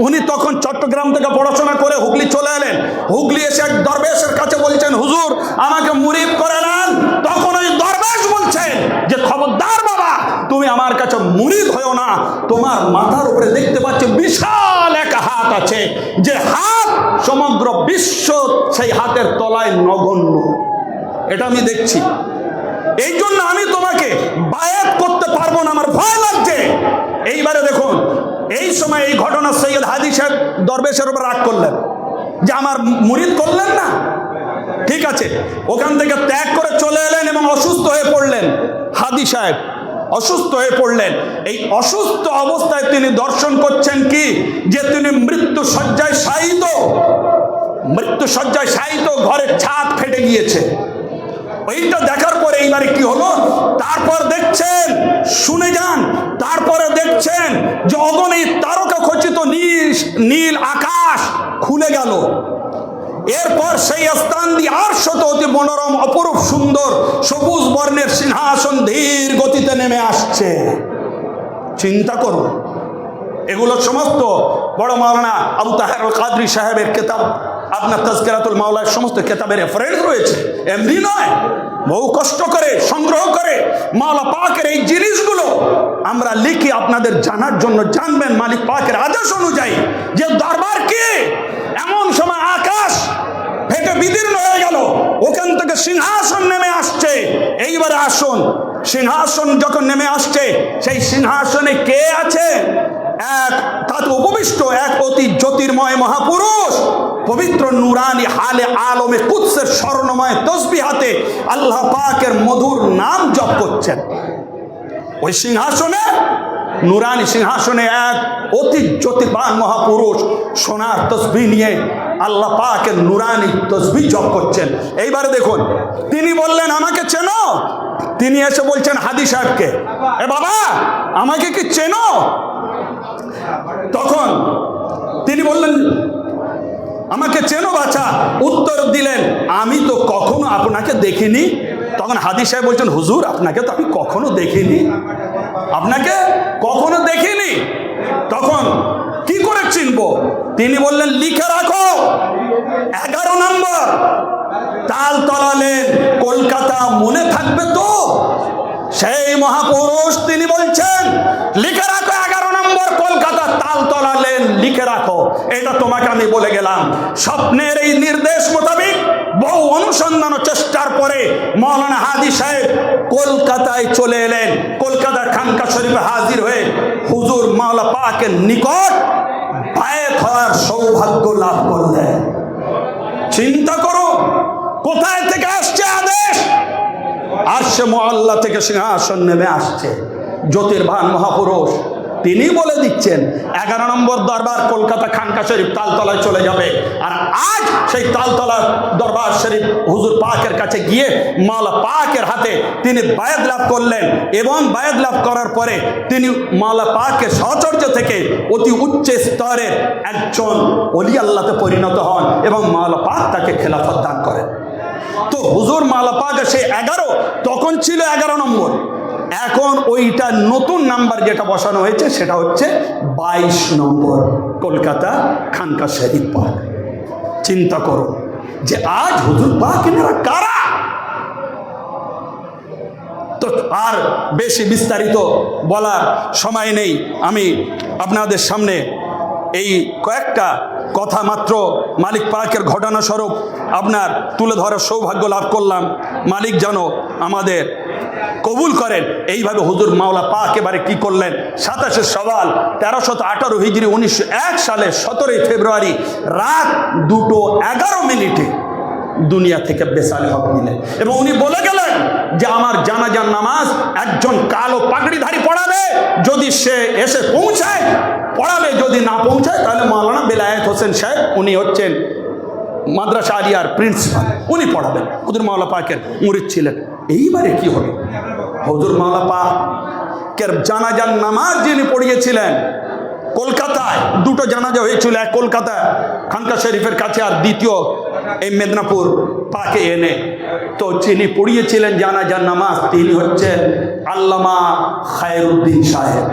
[SPEAKER 1] উনি তখন চট্টগ্রাম থেকে পড়াশোনা করে হুগলি চলে এলেন। হুগলি এসে এক দরবেশের কাছে বলছেন, হুজুর আমাকে মুরিদ করে নেন। তখন ওই দরবেশ বলছেন যে, খবরদার বাবা, তুমি আমার কাছে মুরিদ হয়েও না। তোমার মাথার উপরে দেখতে পাচ্ছি বিশাল এক হাত আছে, যে হাত সমগ্র বিশ্ব সেই হাতের তলায় নগণ্য। এটা আমি দেখছি, এই জন্য আমি তোমাকে বায়াত করতে পারবো না, আমার ভয় লাগছে। এইবারে দেখুন, এই সময় এই ঘটনা সৈয়দ হাদি সাহেব দরবেশের উপর রাগ করলেন যে আমার মুরিদ করলেন না। ঠিক আছে, ওখান থেকে ত্যাগ করে চলে এলেন এবং অসুস্থ হয়ে পড়লেন। হাদি সাহেব অসুস্থ হয়ে পড়লেন। এই অসুস্থ অবস্থায় তিনি দর্শন করছেন কি, যে তিনি মৃত্যু শয্যায় শায়িত, ঘরের ছাদ ফেটে গিয়েছে। ওইটা দেখার পরে এইবারে কি হলো, তারপর দেখছেন, শুনে যান, তারপরে দেখছেন যে অগণিত তারকা খচিত নীল আকাশ খুলে গেল। এরপর সেই স্থান দিয়ে আরশত অতি মনোরম অপরূপ সুন্দর সবুজ বর্ণের সিংহাসন ধীর গতিতে নেমে আসছে। চিন্তা করুন, এগুলো সমস্ত বড় মাওলানা আবু তাহের আল কাদরি সাহেবের কেতাব, আপনার তাজকিরাতুল মাওলার সমস্ত কেতাবের রেফারেন্স রয়েছে। এমনি নয়, বহু কষ্ট করে সংগ্রহ করে মাওলা পাকের এই জিনিসগুলো আমরা লিখি আপনাদের জানার জন্য। জানবেন মালিক পাকের আদেশ অনুযায়ী যে দরবার কি, এমন সময় আকাশ ফেটে থেকে বিদীর্ণ হয়ে গেল, ওখান থেকে সিংহাসন নেমে আসছে। এইবারে আসুন, সিংহাসন যখন নেমে আসছে, সেই সিংহাসনে কে আছে? এক তাতে উপবিষ্ট এক অতি জ্যোতির্ময় মহাপুরুষ, পবিত্র নুরানি হালে আলমে কুদসের স্বর্ণময় তসবিহ হাতে আল্লাহ পাকের মধুর নাম জপ করছেন। ওই সিংহাসনে, নুরানি সিংহাসনে এক অতি জ্যোতির্বান মহাপুরুষ সোনার তসবিহ নিয়ে আল্লাহ পাকের নুরানি তসবিহ জপ করছেন। এইবারে দেখুন, তিনি বললেন, আমাকে চেনো? তিনি এসে বলছেন হাদি সাহেবকে, এ বাবা, আমাকে কি চেনো? তখন তিনি বললেন, আমাকে চেনো বাছা? উত্তর দিলেন, আমি তো কখনো আপনাকে দেখিনি। তখন হাদি সাহেব বলছেন, হুজুর, আপনাকে তো আমি কখনো দেখিনি, আপনাকে কখনো দেখিনি। তখন কি করে চিনবো? তিনি বললেন, লিখে রাখো 11 নম্বর তালতলা লেন, কলকাতা, মনে থাকবে তো? সেই মহাপুরুষ তিনি বলছেন, লিখে রাখো 11 নম্বর কলকাতা, তালতলা লেন, লিখে রাখো। এটা তোমাকে আমি বলে গেলাম। স্বপ্নের এই নির্দেশ মোতাবেক বহু অনুসন্ধান ও চেষ্টার পরে মৌলানা হাদি সাহেব কলকাতায় চলে এলেন। কলকাতার খানকা শরীফে হাজির হয়ে হুজুর মাওলা পাকের নিকট বায়াত হওয়ার সৌভাগ্য লাভ করলেন। চিন্তা করো, কোথায় থেকে আসছে আদেশ? আরশে মুআল্লা থেকে সিংহাসন নেমে আসছে। জ্যোতির্বান মহাপুরুষ তিনি বলে দিচ্ছেন 11 নম্বর দরবার কলকাতা খানকা শরীফ তালতলায় চলে যাবে। আর আজ সেই তালতলা দরবার শরীফ হুজুর পাকের কাছে গিয়ে মাওলা পাকের হাতে তিনি বায়াত লাভ করলেন, এবং বায়াত লাভ করার পরে তিনি মাওলা পাকের সাহচর্য থেকে অতি উচ্চ স্তরের একজন ওলি আল্লাহতে পরিণত হন এবং মাওলা পাক তাকে খেলাফত দান করেন। তো হুজুর মাওলা পাকের সেই 11 তখন ছিল 11 নম্বর। এখন ওইটা নতুন নাম্বার যেটা বসানো হয়েছে সেটা হচ্ছে 22 নম্বর কলকাতা খানকা শরীফ পাক। চিন্তা করো যে আজ হুজুর পাক এনারা কারা। তো আর বেশি বিস্তারিত বলার সময় নেই, আমি আপনাদের সামনে এই কয়েকটা কথা মাত্র মালিক পাকের ঘটনা স্বরূপ আপনার তুলে ধরার সৌভাগ্য লাভ করলাম। মালিক যেন আমাদের কবুল করেন। এইভাবে হুজুর মাওলা পাক এবারে কি করলেন? 27 শাওয়াল 1318 হিজরি 1901 সালে 17 ফেব্রুয়ারি রাত 2:11 দুনিয়া থেকে বেসালে হক নিলেন, এবং উনি বলে গেলেন যে আমার জানাজার নামাজ একজন কালো পাগড়িধারী পড়াবে, যদি সে এসে পৌঁছায় পড়াবে, যদি না পৌঁছায় তাহলে মাওলানা বেলায়েত হোসেন সাহেব, উনি হচ্ছেন মাদ্রাসা আলিয়ার প্রিন্সিপাল, উনি পড়াবেন। হুজুর মাওলা পাকের মুরিদ ছিলেন। এইবারে কি হলো? হুজুর মাওলা পাকের জানাজার নামাজ যিনি পড়িয়েছিলেন, কলকাতায় 2টো জানাজা হয়েছিল, এক কলকাতা খানকা শরীফের কাছে আর দ্বিতীয় এই মেদিনীপুর পাকে এনে। তো যিনি পড়িয়েছিলেন জানাজার নামাজ তিনি হচ্ছেন আল্লামা খায়রুদ্দিন সাহেব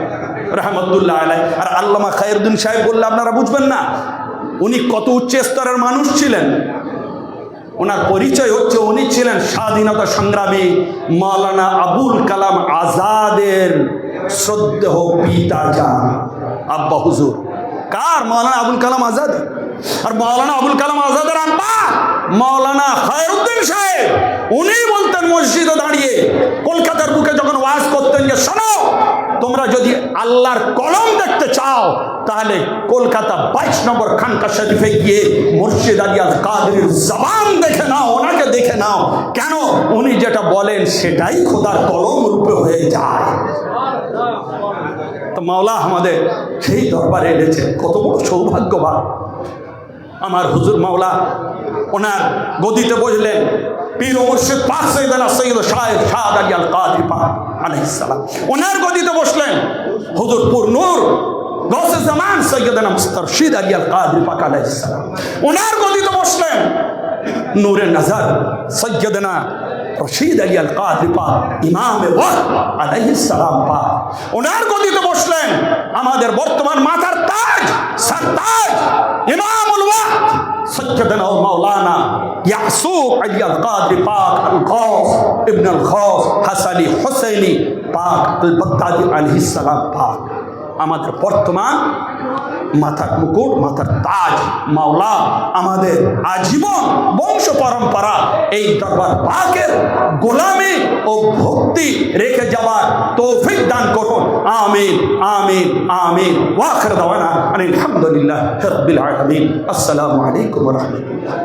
[SPEAKER 1] রহমতুল্লাহ আলাইহি। আর আল্লামা খায়রুদ্দিন সাহেব বললে আপনারা বুঝবেন না উনি কত উচ্চ স্তরের মানুষ ছিলেন। ওনার পরিচয় হচ্ছে উনি ছিলেন স্বাধীনতা সংগ্রামী মাওলানা আবুল কালাম আজাদের শ্রদ্ধেয় পিতা যান আব্বা হুজুর। কার? মাওলানা আবুল কালাম আজাদ। আর মাওলানা আবুল কালাম আজাদের আব্বা মাওলানা খায়রুদ্দিন সাহেব, উনি বলতেন মসজিদে দাঁড়িয়ে কলকাতার বুকে যখন ওয়াজ করতেন যে শোনো, তোমরা যদি আল্লাহর কলম দেখতে চাও তাহলে কলকাতা 22 নম্বর খানকা শরীফে গিয়ে মুর্শিদ আলী আল কাদরির জবান দেখে নাও, ওনাকে দেখে নাও। কেন? উনি যেটা বলেন সেটাই খোদার কলম রূপে হয়ে যায়। তো মাওলা আমাদের সেই দরবারে এনেছে, কত বড় সৌভাগ্যবান আমার হুজুর মাওলা। ওনার গদিতে বসলেন পীর ও মুর্শিদ পাক সৈয়দনা সৈয়দ শাহেদ শাহ আলী আল কাদরি পাক আলাইহিস সালাম। ওনার গদিতে বসলেন হুজুর পুর নূর গৌসে জামান সৈয়দনা মুস্তারশিদ আলী আল কাদরি পাক আলাইহিস সালাম। ওনার গদিতে বসলেন নূরে নজর সৈয়দনা রশিদ আলী আল কাদরি পাক ইমাম ওয়াক্ত আলাইহিস সালাম পাক। ওনার গদিতে বসলেন আমাদের বর্তমান মাথার তাজ সরতাজ ইমামুল ওয়াক্ত সৈয়দনা ও মাওলানা ইয়াসুফ আলী আল কাদরি পাক আল গাউস ইবনে আল গাউস হাসানি হুসাইনি পাক আল বাগদাদি আলাইহিস সালাম পাক। আমাদের বর্তমান মাথার মুকুট, মাথার তাজ, মাওলা আমাদের আজীবন বংশ পরম্পরা এই দরবার পাকের গোলামি ও ভক্তি রেখে যাওয়ার তৌফিক দান করুন। আমিন আমিন আমিন। ওয়া আখির দাওয়ানা আলহামদুলিল্লাহ রাব্বিল আলামিন। আসসালামু আলাইকুম ওয়া রাহমাতুল্লাহ।